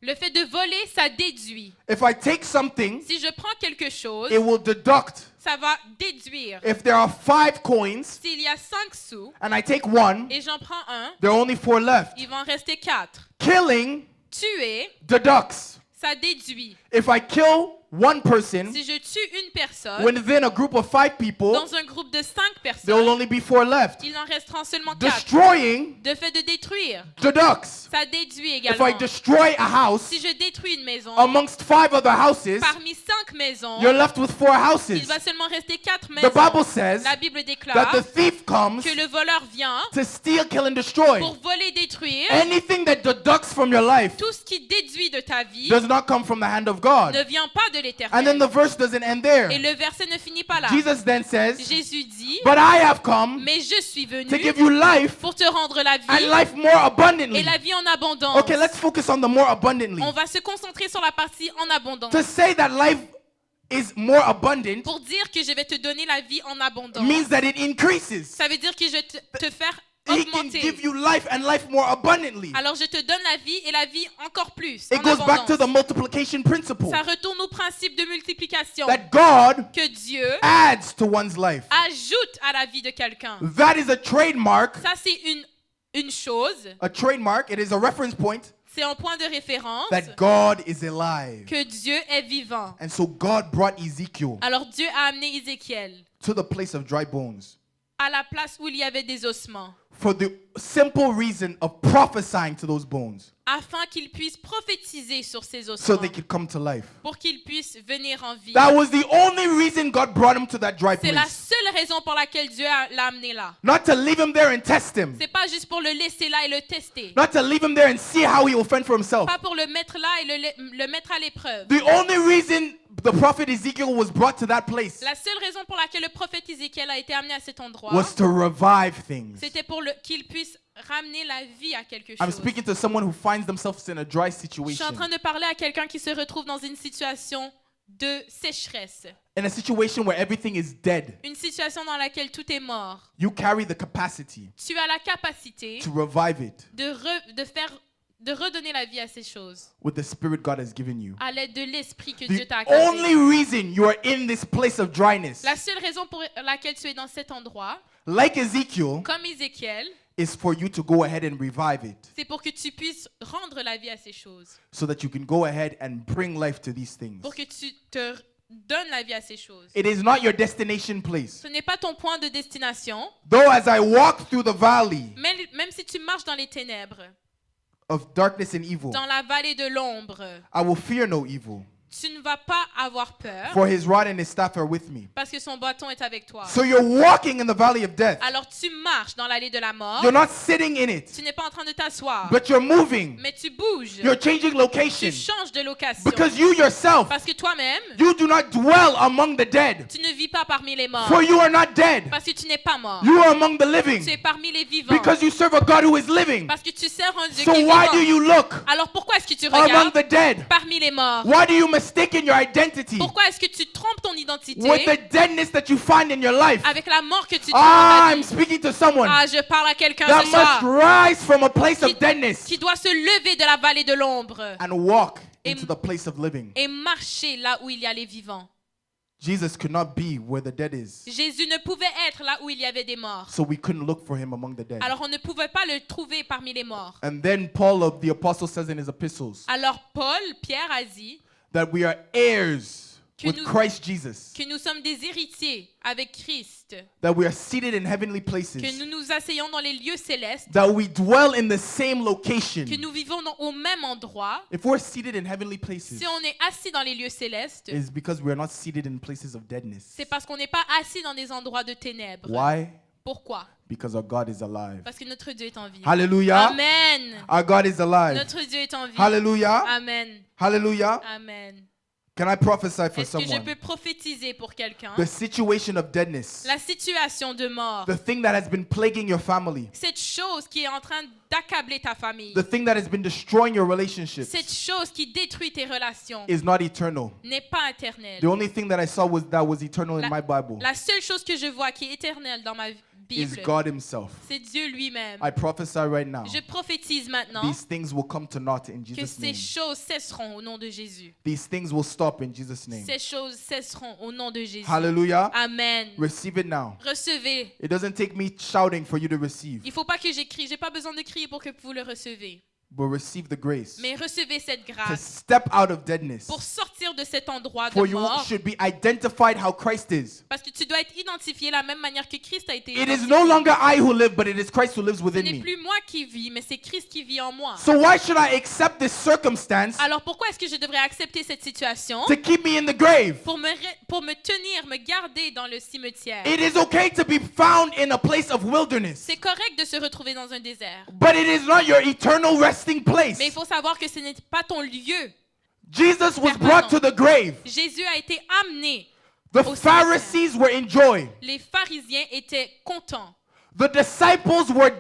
Le fait de voler, ça déduit. If I take something, Si je prends quelque chose, it will deduct. ça va déduire. If there are 5 coins S'il y a 5 sous and I take one, et j'en prends un, there are only 4 left. il va en rester 4. Killing Tuer, deducts. ça déduit. If I kill one person Si je tue une personne within a group of 5 people, dans un groupe de 5 there will personnes, only be 4 left. il en restera seulement 4. Destroying De fait de détruire, deducts. ça déduit If également. I destroy a house Si je détruis une maison, amongst 5 other houses, parmi 5 maisons, you're left with 4 il houses. va seulement rester 4 The maisons. Bible says La Bible that déclare the thief comes que le voleur vient to steal, kill, and destroy. pour voler, détruire. Anything that deducts from your life Tout ce qui déduit de ta vie does not come from the hand of God. ne vient pas de And then l'Éternel. the verse doesn't end there. Et le verset ne finit pas là. Jesus then says, Jésus dit, but I have come mais je suis venu to give you life pour te rendre la and vie life more et abundantly. la vie en abondance. Okay, let's focus on the more abundantly. On va se concentrer sur la partie en abondance. To say that life is more abundant Pour dire que je vais te donner la vie en abondance, means that it increases. ça veut dire que je vais te faire He can augmenter. give you life and life more abundantly. Alors je te donne la vie et la vie encore plus. It En goes back to abondance. the multiplication principle Ça retourne au principe de multiplication that God que Dieu adds to one's life. ajoute à la vie de quelqu'un. That is a trademark. Ça, c'est une chose, A trademark. It is a reference point c'est un point de référence that God is alive. que Dieu est vivant. And so God brought Ezekiel Alors Dieu a amené Ézéchiel to the place of dry bones à la place où il y avait des ossements, for the simple reason of prophesying to those bones afin qu'il puisse prophétiser sur ces so ossements, they could come to life. pour qu'ils puissent venir en vie. That was the only reason God brought him to that dry C'est la place. seule raison pour laquelle Dieu l'a amené là. Not to leave him there and test him. C'est pas juste pour le laisser là et le tester. Not to leave him there and see how he will fend for himself. Pas pour le mettre là et le mettre à l'épreuve. The only reason the prophet Ezekiel was brought to that place La seule raison pour laquelle le prophète Ézéchiel a été amené à cet endroit, was to revive things. c'était pour qu'il puisse ramener la vie à quelque I'm chose. speaking to someone who finds themselves in a dry Je suis situation. en train de parler à quelqu'un qui se retrouve dans une situation de sécheresse. In a situation where everything is dead. Une situation dans laquelle tout est mort. You carry the capacity Tu as la capacité to revive it de redonner la vie à ces choses with the spirit God has given you. à l'aide de l'esprit que Dieu The t'a accordé. only reason you are in this place of dryness, La seule raison pour laquelle tu es dans cet endroit, like Ezekiel, comme Ézéchiel, is for you to go ahead and revive it c'est pour que tu puisses rendre la vie à ces choses. so that you can go ahead and bring life to these things. Pour que tu te donnes la vie à ces choses. It is not your destination place. Ce n'est pas ton point de destination. Though as I walk through the valley Même si tu marches dans les ténèbres, of darkness and evil, dans la vallée de l'ombre, I will fear no evil, tu ne vas pas avoir peur for his rod and his staff are with me. parce que son bâton est avec toi. So you're walking in the valley of death. Alors tu marches dans l'allée de la mort. You're not sitting in it, Tu n'es pas en train de t'asseoir, but you're moving. mais tu bouges. You're changing location Tu changes de location. because you yourself, Parce que toi-même, you do not dwell among the dead, tu ne vis pas parmi les morts. for you are not dead. Parce que tu n'es pas mort. You are among the Tu living es parmi les vivants. because you serve a God who is living. Parce que tu sers un Dieu So qui est why do vivant. you look Alors pourquoi est-ce que tu among regardes the dead? parmi les morts? Why do you mistaken your identity Pourquoi est-ce que tu trompes ton identité with the deadness that you find in your life? avec la mort que tu trouves dans ta I'm vie? speaking to someone Ah, je parle à quelqu'un that ce must soir rise from a place of deadness qui doit se lever de la vallée de l'ombre and walk Et- into the place of living. et marcher là où il y a les vivants. Jesus could not be where the dead is, Jésus ne pouvait être là où il y avait des morts. so we couldn't look for him among the dead. Alors on ne pouvait pas le trouver parmi les morts. And then Paul of the apostle says in his epistles Alors Paul, Pierre a dit that we are heirs Que with nous- Christ Jesus, que nous sommes des héritiers avec Christ, that we are seated in heavenly que places, nous nous asseyons dans les lieux célestes, that we dwell in the same location. que nous vivons au même endroit. If we're seated in heavenly places, Si on est assis dans les lieux célestes, it's because we are not seated in places of deadness. c'est parce qu'on n'est pas assis dans des endroits de ténèbres. Why? Pourquoi? Because our God is alive. Parce que notre Dieu est en vie. Hallelujah. Amen. Our God is alive. Notre Dieu est en vie. Hallelujah. Amen. Hallelujah. Amen. Can I prophesy for Est-ce que je someone? peux prophétiser pour quelqu'un? The situation of deadness, La situation de mort, the thing that has been plaguing your family, cette chose qui est en train d'accabler ta famille, the thing that has been destroying your relationships cette chose qui détruit tes relations, is not eternal. n'est pas éternelle. The only thing that I saw was eternal in my Bible La seule chose que je vois qui est éternelle dans ma is Bible, God himself. c'est Dieu lui-même. I prophesy right now, Je prophétise maintenant these things will come to naught in que Jesus' ces name. choses cesseront au nom de Jésus. These things will stop in Jesus' name. Ces choses cesseront au nom de Jésus. Hallelujah. Amen. Receive it now. Recevez. It doesn't take me shouting for you to receive, Il ne faut pas que j'écris. J'ai pas besoin de crier pour que vous le recevez. but receive the grace Mais recevez cette to grâce step out of deadness. pour sortir de cet endroit de For you mort. should be identified how Christ is. Parce que tu dois être identifié de la même manière que Christ a été It is identifié. no longer I who live, but it is Christ who lives Ce within n'est me. plus moi qui vis, mais c'est Christ qui vit en moi. So why should I accept this circumstance Alors pourquoi est-ce que je devrais accepter cette situation to keep me in the grave? pour me tenir, me garder dans le cimetière? It is okay to be found in a place of wilderness, C'est correct de se retrouver dans un désert. but it is not your eternal resting place. Mais il faut savoir que ce n'est pas ton lieu. Jesus was brought to the grave. Jésus a été amené. The Au cimetière. Pharisees were in joy. Les pharisiens étaient contents. The disciples were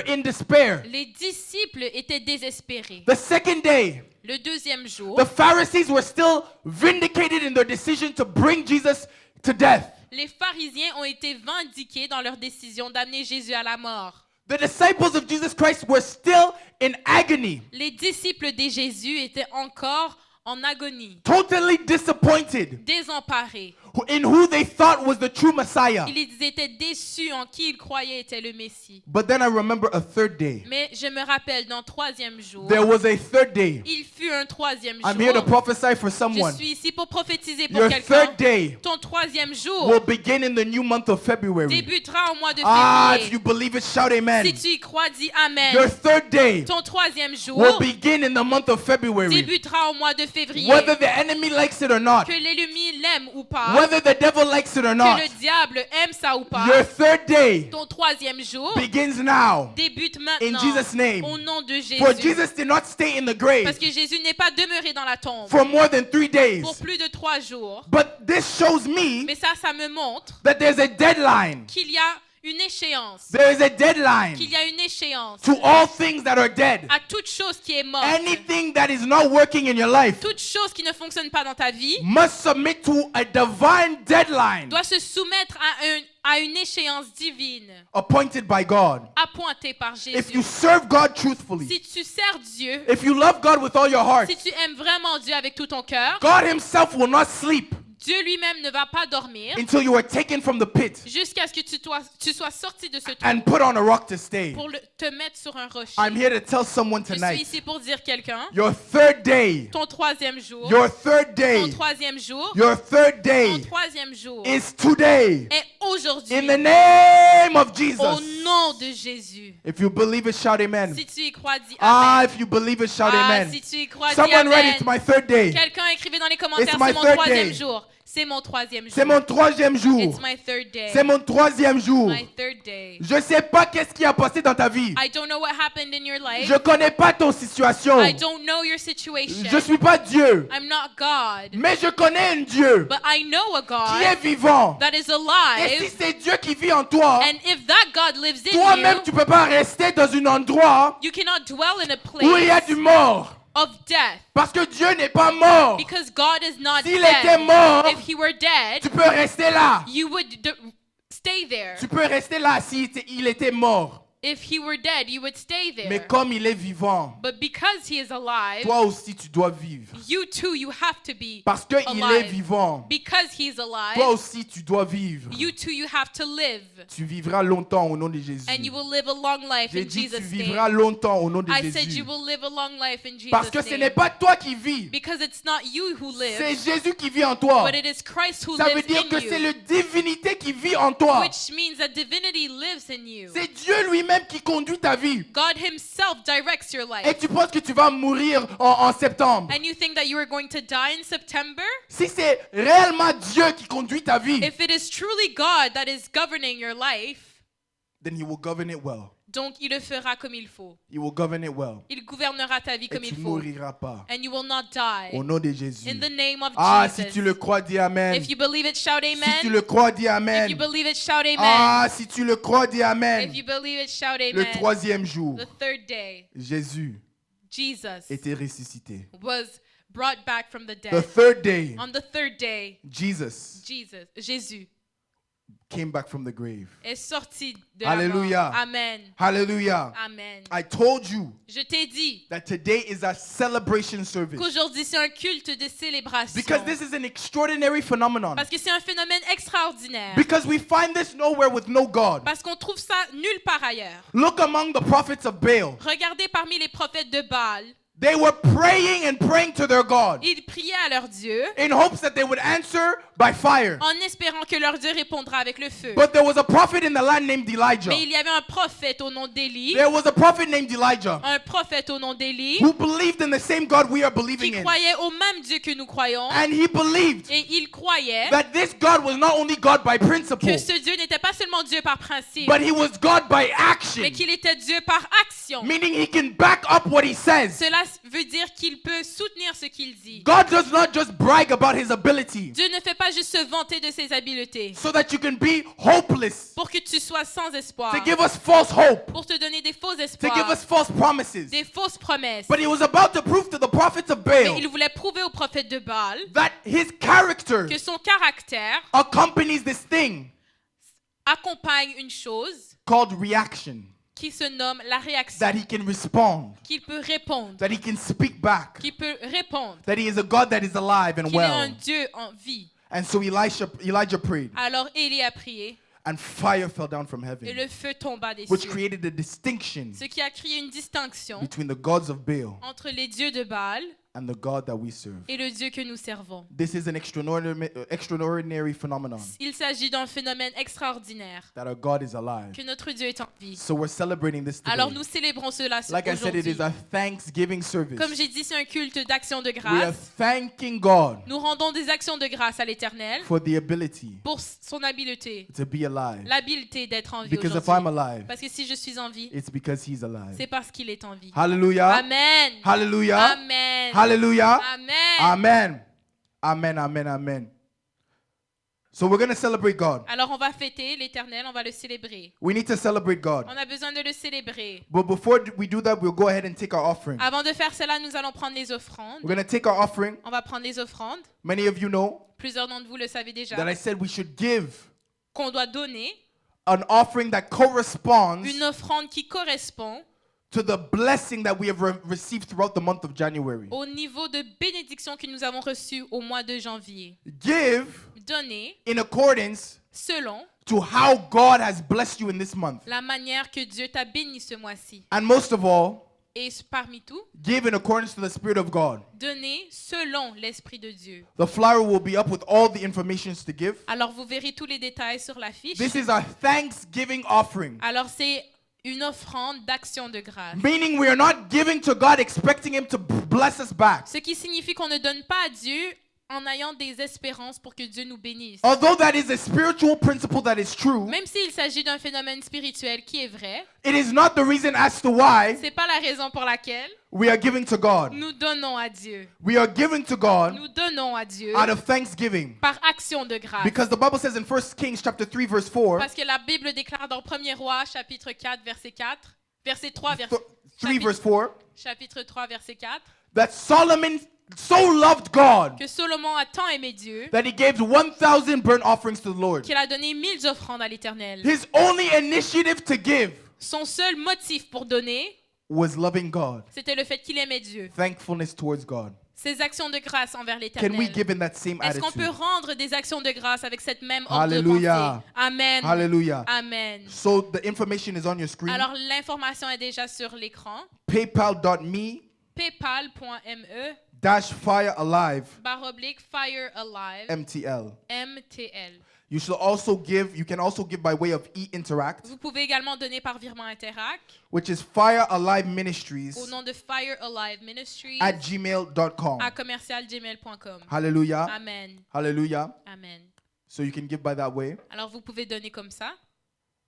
in despair. Les disciples étaient désespérés. The second day, Le deuxième jour, the Pharisees were still vindicated in their decision to bring Jesus to death. les pharisiens ont été vindiqués dans leur décision d'amener Jésus à la mort. The disciples of Jesus Christ were still in agony, Les disciples de Jésus étaient encore en agonie, totally disappointed désemparés. in who they thought was the true Messiah. Ils étaient déçus en qui ils croyaient était le Messie. But then I remember a third day. Mais je me rappelle, dans 3e jour, There was a third day. il fut un 3e I'm here to jour. prophesy for Je someone. suis ici pour prophétiser pour Your quelqu'un. third day Ton 3e will jour begin in the new month of February. débutera au mois de Ah, if février. you believe it, shout amen. Si tu y crois, dis Amen. Your third day Ton 3e will jour begin in the month of February. débutera au mois de février. Whether the enemy likes it or not, Que l'ennemi l'aime ou pas, whether the devil likes it or que not, le diable aime ça ou pas, your third day ton 3e jour begins now. débute In maintenant Jesus' name. au nom de Jésus. For Jesus did not stay in the grave Parce que Jésus n'est pas demeuré dans la tombe for more than 3 days. pour plus de 3 jours. But this shows me Mais ça me montre that there's a deadline. qu'il y a une échéance. There is a deadline Qu'il y a une échéance to all things that are dead. à toute chose qui est morte. Anything that is not working in your life Toute chose qui ne fonctionne pas dans ta vie must submit to a divine deadline doit se soumettre à une échéance divine appointed by God. appointée par If you Jésus. serve God truthfully, Si tu sers Dieu, if you love God with all your heart, si tu aimes vraiment Dieu avec tout ton cœur, God Himself will not sleep Dieu lui-même ne va pas dormir until you are taken from the pit jusqu'à ce que tu sois sorti de ce and trou put on a rock to stay. pour te mettre sur un rocher. I'm here to tell someone Je suis tonight, ici pour dire quelqu'un, your third day, ton 3e jour, your third ton day, 3e jour, your third ton day 3e jour is today. est aujourd'hui In the name of au Jesus. nom de Jésus. If you believe it, shout amen. Si tu y crois, dis Ah, Amen. if you believe it, shout Ah, amen. si tu y crois, dis Someone read Amen. it's my third day. Quelqu'un écrivait dans les commentaires, It's my c'est mon third 3e day. jour. C'est mon 3e jour. C'est mon troisième jour. It's my third day. C'est mon troisième jour. My third day. Je sais pas qu'est-ce qui a passé dans ta vie. I don't know what happened in your life. Je connais pas ton situation. I don't know your situation. Je suis pas Dieu. I'm not God. Mais je connais un Dieu But I know a qui est God vivant. that is Et si alive. c'est Dieu qui vit en toi, And if that God lives in toi-même you, tu peux pas rester dans un endroit you cannot dwell in a où il y a place du mort. of death. Parce que Dieu n'est pas mort. Because God is not S'il était dead. mort, If he were dead, tu peux rester là. you would stay there. Tu peux rester là s'il était mort. If he were dead, you would stay Mais there. comme il est vivant, But because he is alive, toi aussi tu dois vivre. you too, you have to be Parce qu'il est alive. vivant, Because he's toi alive, aussi tu dois vivre. you too, you have to live. Tu vivras longtemps au nom de Jésus. And you will live a long life J'ai in dit tu Jesus' vivras name. longtemps au nom de I said Jésus. you will live a long life in Parce que Jesus' ce n'est name. pas toi qui vis, Because it's not you who c'est live, Jésus qui vit en toi. but it is Christ who Ça veut lives dire que in c'est you. la divinité qui vit en toi. Which means that divinity lives in you. C'est Dieu lui-même qui conduit ta vie. God himself directs your Et life. tu penses que tu vas mourir en septembre. And you think that you are going to die in September? Si c'est réellement Dieu qui conduit ta vie, If it is truly God that is governing your life, then He will govern it well. donc il le fera comme il faut. He will govern it well. Il gouvernera ta vie Et comme tu il ne faut. mouriras pas. And you will not die. Au nom de Jésus. In the name of Ah, Jesus. si tu le crois, dis Amen. If you believe it, shout Si tu amen. le crois, dis If you Amen. believe it, shout amen. Ah, si tu le crois, dis If Amen. you believe it, shout Le amen. troisième jour, The third day, Jésus Jesus était ressuscité. was brought back from the The dead. third day, On the third day, Jesus Jésus came back from the grave. est sorti de Alléluia. la mort. Amen. Hallelujah. Amen. I told you Je t'ai dit that today is a celebration service qu'aujourd'hui c'est un culte de célébration. because this is an extraordinary phenomenon. Parce que c'est un phénomène extraordinaire. Because we find this nowhere with no God. Parce qu'on trouve ça nulle part ailleurs. Look among the prophets of Baal. Regardez parmi les prophètes de Baal. They were praying and praying to their God Ils priaient à leur Dieu in hopes that they would answer by fire. en espérant que leur Dieu répondra avec le feu. But there was a prophet in the land named Elijah. Mais il y avait un prophète au nom d'Élie, There was a prophet named Elijah un prophète au nom d'Élie, who believed in the same God we are qui believing in. croyait au même Dieu que nous croyons. And he believed Et il croyait that this God was not only God by principle, que ce Dieu n'était pas seulement Dieu par principe, but he was God by action. mais qu'il était Dieu par action. Meaning he can back up what he says. Cela veut dire qu'il peut soutenir ce qu'il dit. God does not just brag about his ability Dieu ne fait pas juste se vanter de ses habiletés so that you can be hopeless, pour que tu sois sans espoir, to give us false hope, pour te donner des faux to give espoirs, us false promises. des fausses promesses. But he was about to prove to the prophets of Mais Baal il voulait prouver aux prophètes de Baal that his character que son caractère accompanies this thing accompagne une chose called reaction. qui se nomme la réaction, that he can respond, qu'il peut répondre, that he can speak back, qu'il peut répondre, that he is a God that is alive and qu'il est un well. Dieu en vie. And so Elijah prayed, Alors Élie a prié and fire fell down from et heaven, le feu tomba des which cieux, created a distinction ce qui a créé une distinction between the gods of Baal entre les dieux de Baal and the God that we serve. et le Dieu que nous servons. This is an extraordinary phenomenon, Il s'agit d'un phénomène extraordinaire, that our God is alive. que notre Dieu est en vie. So we're celebrating this Alors today. nous célébrons cela Like I said, it aujourd'hui. is a Thanksgiving service. Comme j'ai dit, c'est un culte d'action de We are grâce. thanking God Nous rendons des actions de grâce à l'Éternel for the ability pour son habileté, to be alive. l'habileté d'être en vie Because if I'm aujourd'hui. alive, Parce que si je suis en vie, it's because he's alive. c'est parce qu'il est en vie. Hallelujah. Amen. Hallelujah. Amen. Hallelujah. Amen. Amen. Amen. Amen. Amen. So we're going to celebrate God. Alors on va fêter l'Éternel, on va le célébrer. We need to celebrate God. On a besoin de le célébrer. But before we do that, we'll go ahead and take our offering. Avant de faire cela, nous allons prendre les offrandes. We're going to take our offering. On va prendre les offrandes. Many of you know Plusieurs d'entre vous le savez déjà. that I said we should give Qu'on doit donner an offering that corresponds une offrande qui correspond to the blessing that we have received throughout the month of January. au niveau de bénédiction que nous avons reçu au mois de janvier. Give Donner in accordance selon to how God has blessed you in this month. la manière que Dieu t'a béni ce mois-ci. And most of all, Et parmi tout, give in accordance to the Spirit of God. donner selon l'Esprit de Dieu. The flyer will be up with all the information to give. Alors vous verrez tous les détails sur la fiche. This is our Thanksgiving offering. Alors c'est une offrande d'action de grâce. Meaning we are not giving to God expecting Him to bless us back. Ce qui signifie qu'on ne donne pas à Dieu en ayant des espérances pour que Dieu nous bénisse. Although that is a spiritual principle that is true, Même s'il s'agit d'un phénomène spirituel qui est vrai, it is not the reason as to why c'est pas la raison pour laquelle we are giving to God. nous donnons à Dieu. We are giving to God Nous donnons à Dieu out of thanksgiving. par action de grâce. Because the Bible says in 1 Kings chapter 3 verse 4, Parce que la Bible déclare dans 1er Roi chapitre 4 verset 4, verset 3 3 verse 4, chapitre 3 verset 4 that Solomon so loved God que Solomon a tant aimé Dieu that he gave 1,000 burnt offerings to the Lord. qu'il a donné 1000 offrandes à l'Éternel. His only initiative to give Son seul motif pour donner, was loving God, c'était le fait qu'il aimait Dieu. thankfulness towards God. Ses actions de grâce envers Can we l'Éternel. give in that same Est-ce qu'on peut attitude? rendre des actions de grâce avec cette même ordre de Hallelujah. pensée? Amen. Hallelujah. Amen. So the information is on your screen. Alors l'information est déjà sur l'écran. PayPal.me paypal.me /firealive /Fire Alive MTL. MTL. You can also give by way of e-interact, Vous pouvez également donner par virement Interact which is Fire Alive Ministries au nom de Fire Alive Ministries at gmail.com. à commercialgmail.com. Hallelujah. Amen. Hallelujah. Amen. So you can give by that way, Alors vous pouvez donner comme ça.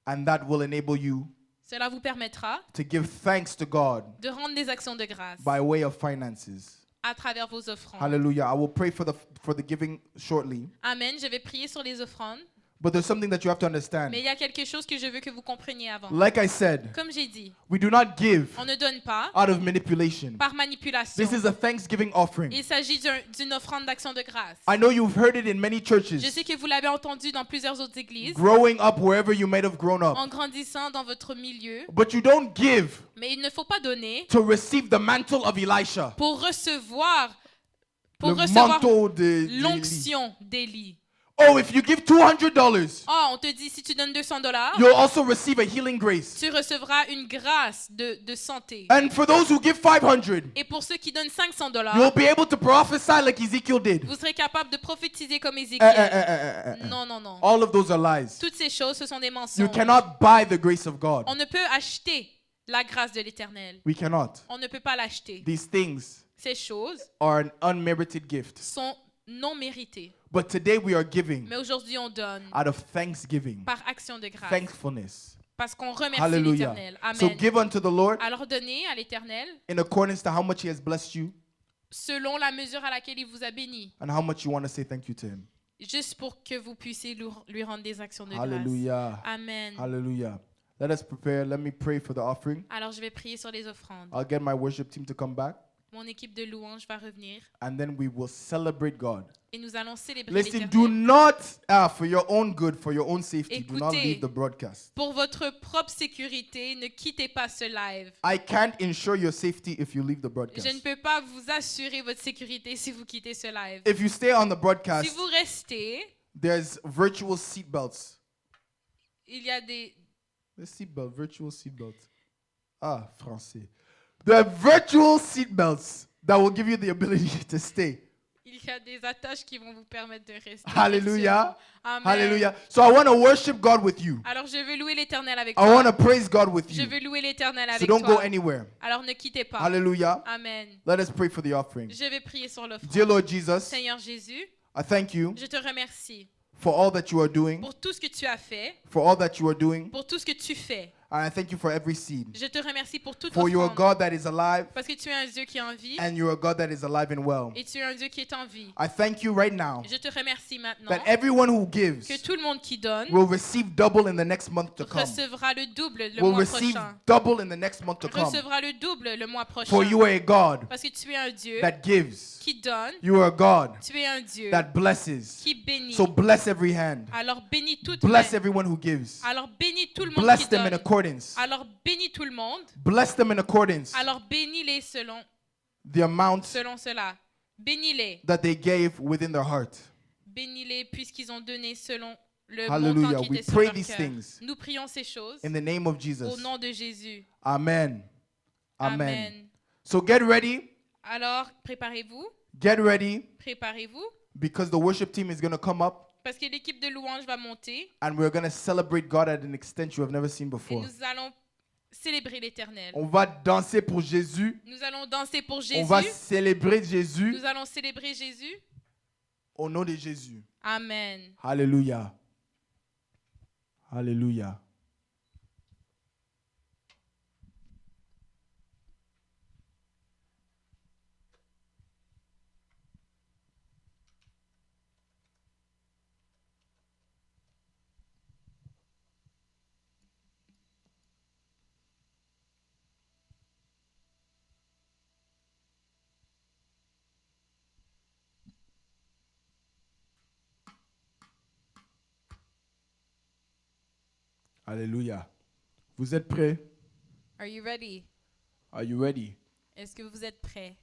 and that will enable you Cela vous permettra to give thanks to God de rendre des actions de grâce by way of finances. à travers vos offrandes. Hallelujah. I will pray for the giving shortly. Amen. Je vais prier sur les offrandes. But there's something that you have to Mais understand. il y a quelque chose que je veux que vous compreniez avant. Like I said, Comme j'ai dit, we do not give on ne donne pas out of manipulation. par manipulation. This is a Thanksgiving offering. Il s'agit d'une offrande d'action de grâce. I know you've heard it in many Je churches. sais que vous l'avez entendu dans plusieurs autres églises, Growing up wherever you might have grown up. en grandissant dans votre milieu. But you don't give Mais il ne faut pas donner to receive the mantle of Elisha. pour recevoir Le manteau de l'onction d'Élie. Oh, if you give $200, Oh, on te dit si tu donnes $200, you'll also receive a healing grace. tu recevras une grâce de santé. And for those who give $500, Et pour ceux qui donnent $500, you'll be able to prophesy like Ezekiel did. vous serez capable de prophétiser comme Ézéchiel. Non, non, non. All of those are lies. Toutes ces choses, ce sont des You mensonges. cannot buy the grace of God. On ne peut acheter la grâce de l'Éternel. We cannot. On ne peut pas l'acheter. These things Ces choses are an unmerited gift. sont non méritées. But today we are giving Mais aujourd'hui, on donne out of thanksgiving, par action de grâce. thankfulness. Parce qu'on remercie Hallelujah. l'Éternel. Amen. So give unto the Lord Alors donnez à l'Éternel in accordance to how much He has blessed you selon la mesure à laquelle il vous a béni. and how much you want to say thank you to Him. Juste pour que vous puissiez lui rendre des actions de grâce. Hallelujah. Amen. Hallelujah. Let us prepare. Let me pray for the offering. Alors je vais prier sur les offrandes. I'll get my worship team to come back. Mon équipe de louanges va revenir and then we will celebrate God. et nous allons célébrer Listen, l'Éternel. do not, for your own good, for your own safety, do not Écoutez. leave the broadcast. Pour votre propre sécurité, ne quittez pas ce live. I can't ensure your safety if you leave the Je ne broadcast. peux pas vous assurer votre sécurité si vous quittez ce live. If you stay on the Si broadcast, vous restez, there's virtual seatbelts. il y a des... The seatbelt, virtual seatbelt. Ah, français. There are virtual seatbelts that will give you the ability to stay. Il y a des attaches qui vont vous permettre de rester. Hallelujah. Amen. Hallelujah. So I want to worship God with you. Alors je veux louer l'Éternel avec I want toi. to praise God with Je you. veux louer l'Éternel So avec don't go toi. anywhere. Alors ne quittez pas. Hallelujah. Amen. Let us pray for the offering. Je vais prier sur l'offrande. Dear Lord Jesus, Seigneur Jésus, I thank you je te remercie for all that you are doing, pour tout ce que tu as fait, for all that you are doing, pour tout ce que tu fais. and I thank you for every seed. Je te remercie pour toute For you are offrande. God that is alive, Parce que tu es un Dieu qui est en vie and you are God that is alive and well. et tu es un Dieu qui est en vie. I thank you right now Je te remercie maintenant that everyone who gives que tout le monde qui donne will receive double in the next month to come. recevra le double le Will mois receive prochain. double in the next month to come. Recevra le double le mois For prochain. you are a God Parce que tu es un Dieu that gives. qui donne, You are a God tu es un Dieu that blesses. qui bénit. So bless every hand. Alors bénis toute Bless main. everyone who gives. Alors bénis tout le monde Bless qui them in donne. accordance. Alors bénis tout le monde. Bless them in accordance. Alors bénis-les selon The amount cela. Bénis-les. that they gave within their heart. Bénis-les puisqu'ils ont donné selon le Hallelujah. montant qui We était sur pray leur these cœur. things Nous prions ces choses In the name of au Jesus. nom de Jésus. Amen. Amen. Amen. So get ready. Alors préparez-vous, Get ready préparez-vous, because the worship team is going to come up parce que l'équipe de louange va monter and we're going to celebrate God at an extent you have never seen et before. nous allons célébrer l'Éternel. On va danser pour Jésus. Nous allons danser pour On Jésus. va célébrer Jésus Nous allons célébrer Jésus. au nom de Jésus. Amen. Hallelujah. Hallelujah. Hallelujah. Vous êtes prêts? Are you ready? Are you ready? Est-ce que vous êtes prêts?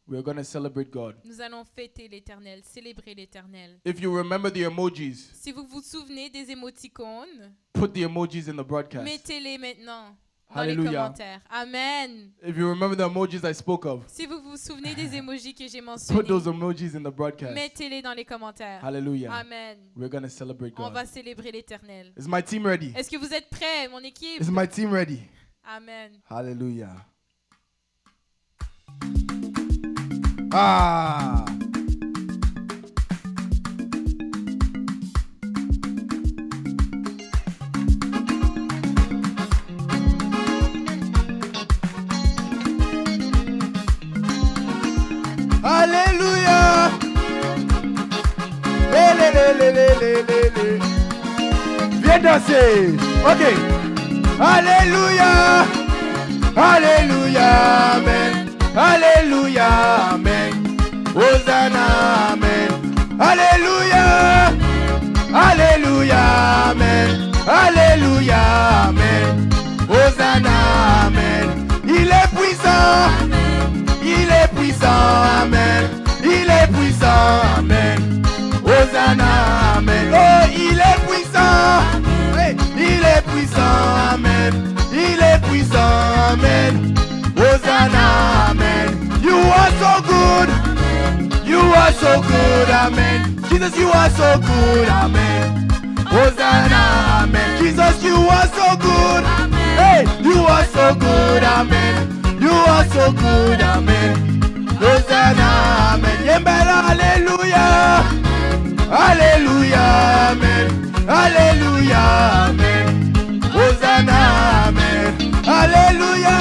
We're going to celebrate God. Nous allons fêter l'Éternel, célébrer l'Éternel. If you remember the emojis, Si vous vous souvenez des émoticônes, put the emojis in the broadcast. mettez-les maintenant dans Hallelujah. les commentaires. Amen. If you remember the emojis I spoke of, Si vous vous souvenez des emojis que j'ai put mentionnés, those emojis in the broadcast. mettez-les dans les commentaires. Hallelujah. Amen. We're going to celebrate On God. va célébrer l'Éternel. Is my team ready? Est-ce que vous êtes prêts, mon équipe? Is my team ready? Amen. Hallelujah. Ah. Hallelujah. Le, le, le, le, le, le, le. Viens danser. OK. Alléluia. Alléluia. Amen. Alléluia. Amen. Hosanna. Amen. Alléluia. Alléluia. Amen. Alléluia. Amen. Hosanna. Amen. Il est puissant. Il est puissant. Amen. Il est puissant. Amen. Hosanna. Amen. Oh, il est puissant. Hey, il est puissant. Amen. Il est puissant. Amen. Hosanna. Amen. You are so good. You are so good. Amen. Jesus, you are so good. Amen. Hosanna. Amen. Jesus, you are so good. Hey, you are so good. Amen. You are so good. Amen. Hosanna. Amen. Yembela. Hallelujah. Hallelujah. Amen. Hallelujah. Amen. Hosanna. Amen. Hallelujah.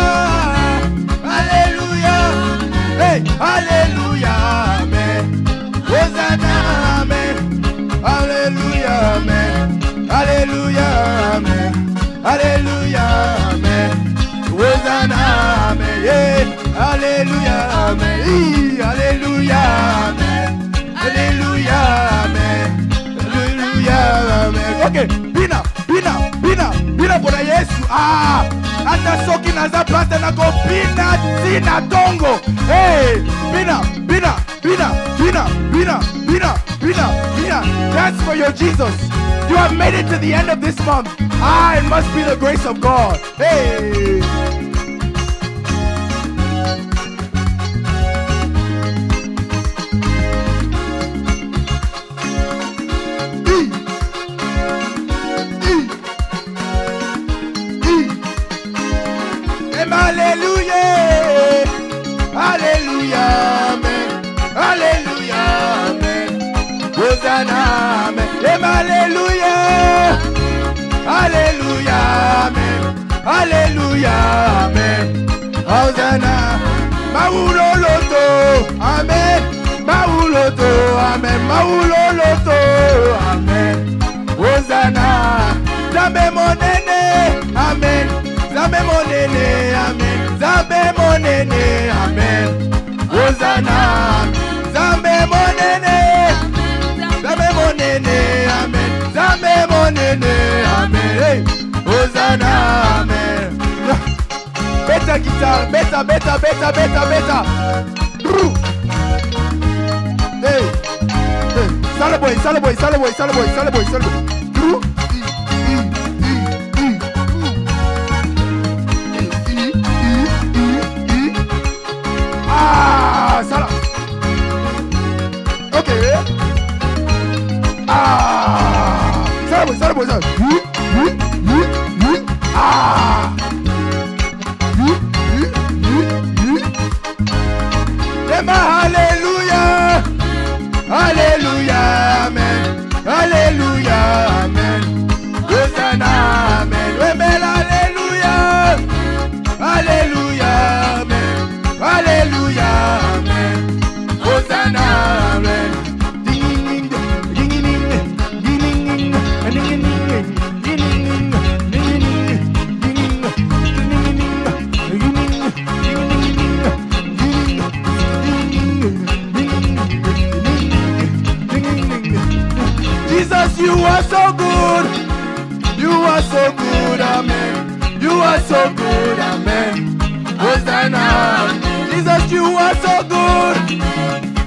Hallelujah. Hey, hallelujah. Amen. Hosanna. Amen. Hallelujah. Amen. Hallelujah. Amen. Hallelujah. Amen. Hosanna. Amen. Yeah. Hallelujah. Amen. Ata soki naza place na ko bina tina dongo. Hey, bina. Dance for your Jesus. You have made it to the end of this month. It must be the grace of God. Hey. Hallelujah, hallelujah, amen, hallelujah, amen, Hosanna, amen, hallelujah, hallelujah, amen, hallelujah, amen, Hosanna, Mauloloto, amen, Mauloloto, amen, Mauloloto, amen, Hosanna, Zambe monene, amen. Zambe monene, amen. Zambe monene, amen. Hosanna, Zambe monene, Zambe monene, amen. Zambe monene, amen. Hey, Hosanna, amen. Better guitar, better. Hey, Salaboy. Salah. Okay. Salaboy. Hallelujah. Hallelujah, amen. Hallelujah, amen. Hosanna, amen. Amen, hallelujah. Hallelujah, amen. Hallelujah, amen. Hosanna, amen. Jesus, you are so good. You are so good, amen. You are so good, amen. Hosanna, Jesus, you are so good.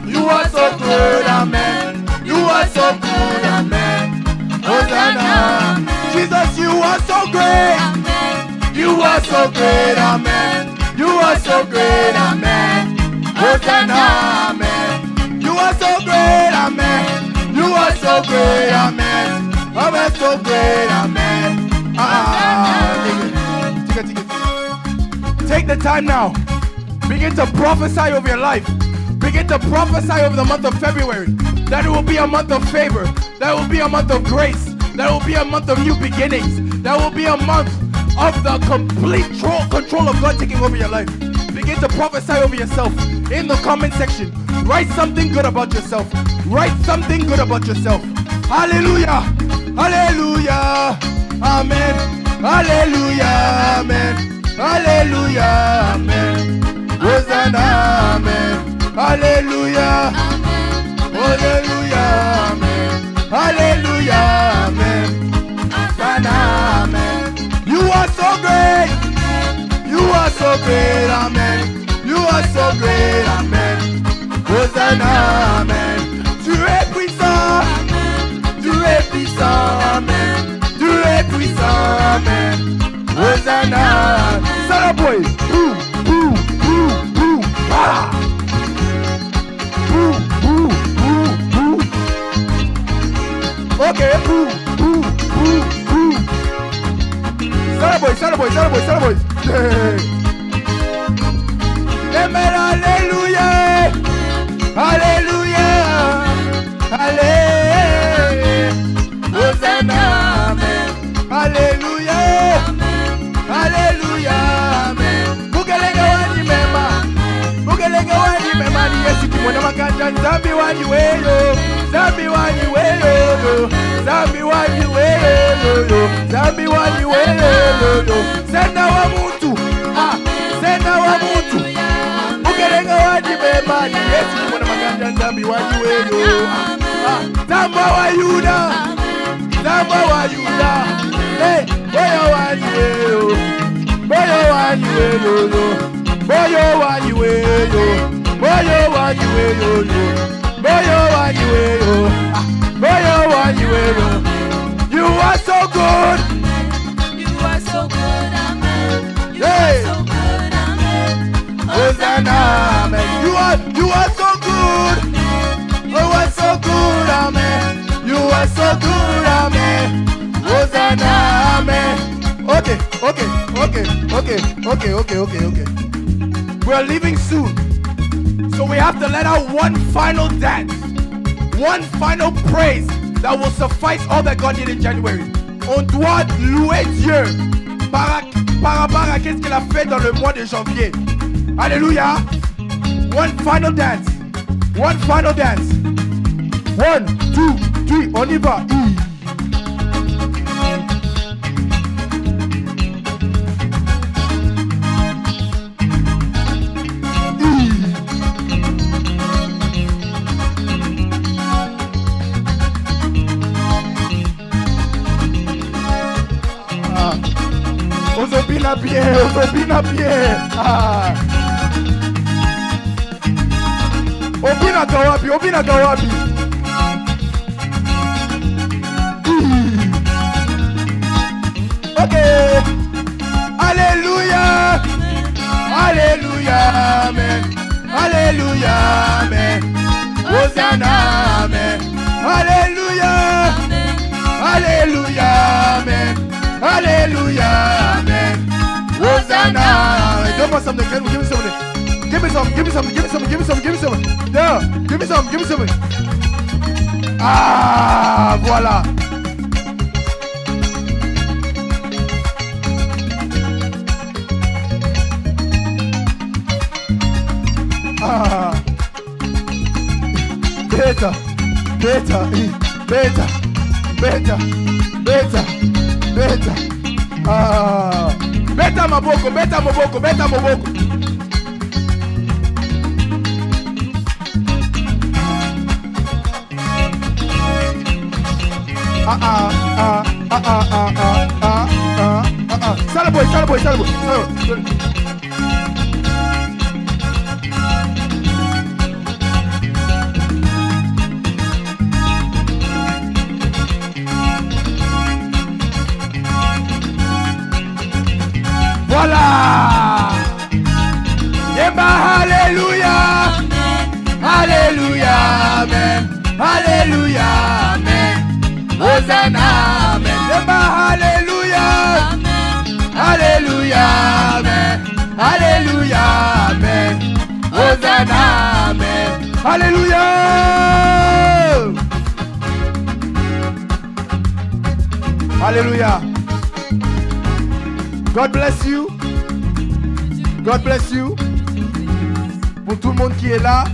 You are so good, amen. You are so good, amen. Hosanna, Jesus, you are so great. You are so great, amen. You are so great, amen. Hosanna, amen. You are so great, amen. You are so great, amen. Amen, so great, amen. Take the time now. Begin to prophesy over your life. Begin to prophesy over the month of February. That it will be a month of favor. That it will be a month of grace. That it will be a month of new beginnings. That will be a month of the complete control of God taking over your life. Begin to prophesy over yourself in the comment section. Write something good about yourself. Write something good about yourself. Hallelujah. Hallelujah. Amen. Hallelujah. Amen. Hallelujah. Amen. Hosanna. Amen. Hallelujah. Hallelujah. Amen. Hallelujah. Amen. Hosanna. Amen. You are so great. You are so great. Amen. You are so great. Amen. Hosanna. Amen. Tu es puissant. Tu es puissant. Amen. Tu es puissant. Amen. Hosanna. Salaboy. Ah. Okay. Salaboy. Amen. Hallelujah. Hallelujah. Hallelujah. Hosanna. Amen. Hallelujah. Hallelujah. Amen. Bukelenga wani mema ni Yesu kimwana makanja nzambi wani weyo. Zambi wani weyo. Zambi wani weyo. Zambi wani weyo. Senda wa mutu. Senda wa mutu. Bukelenga wani mema ni Yesu kimwana makanja nzambi wani weyo. Zamba wa Yuda. Zamba wa Yuda. Hey, Boyo anyway, Boyo anyway, Boyo anyway, Boyo anyway, Boyo anyway, Boyo anyway. You are so good. You are so good, amen. You Hey. are so good, amen. Hosanna, amen. You are so good. You are so good, amen. You are so good, amen. Hosanna, amen. Okay. We are leaving soon. So we have to let out one final dance. One final praise that will suffice all that God did in January. On doit louer Dieu par rapport à qu'est-ce qu'il a fait dans le mois de janvier. Alléluia. One final dance. One final dance. 1, 2, 3, on y va. Opina bien. Opina kawapi. Okay. Alléluia. Alléluia, amen. Alléluia, amen. Hosanna, amen. Alléluia. Alléluia, amen. Alléluia, amen. Hosanna. Don't want something. Give me something. Give me some. Yeah, give me some. Ah, voilà. Ah. Beta. Ah. Beta maboko. Salaboy. Voilà. Yemba, alléluia. Alléluia, amen. Alléluia, amen. Hosanna, amen. Yemba, alléluia. Alléluia, amen. Alléluia, amen. Hosanna, amen. Alléluia. Alléluia. God bless you. God bless you. Pour tout le monde qui est là,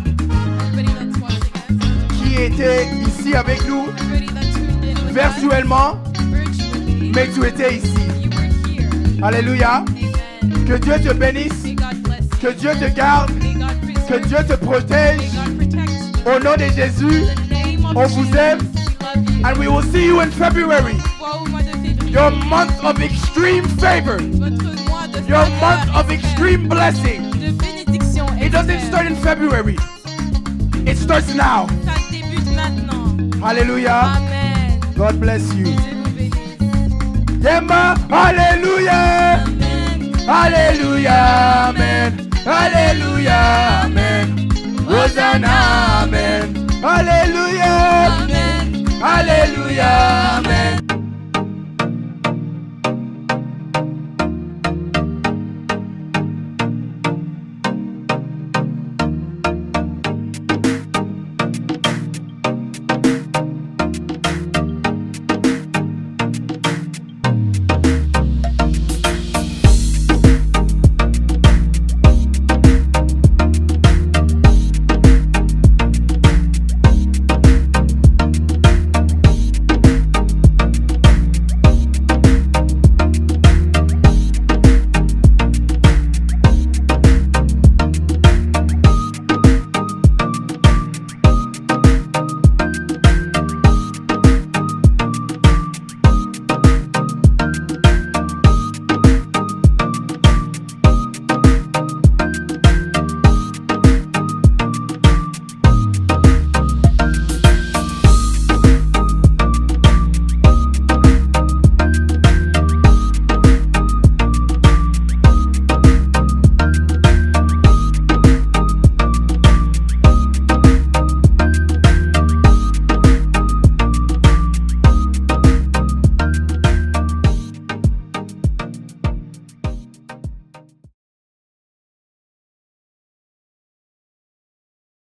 Everybody that's watching us, qui était ici avec nous everybody that tuned in with virtuellement, us, virtually, mais tu étais ici. you were here. Alléluia. Amen. Que Dieu te bénisse, May God bless you. que Dieu te garde, May God que preserve Dieu te you. protège. May God protect you. Au nom de Jésus, In the name of on vous Jesus, aime. we love you. and we will see you in February. Wow, au mois de février, Your month of extreme favor, votre mois de your faveur month of extrême, extreme blessing. de bénédiction It doesn't extrême. start in February. It starts now. Ça débute maintenant. Hallelujah. Amen. God bless Que you. Dieu vous bénisse. Yemba, hallelujah. Amen. Hallelujah, amen. Hallelujah, amen. Hosanna, amen. Hallelujah. Amen. Hallelujah, amen.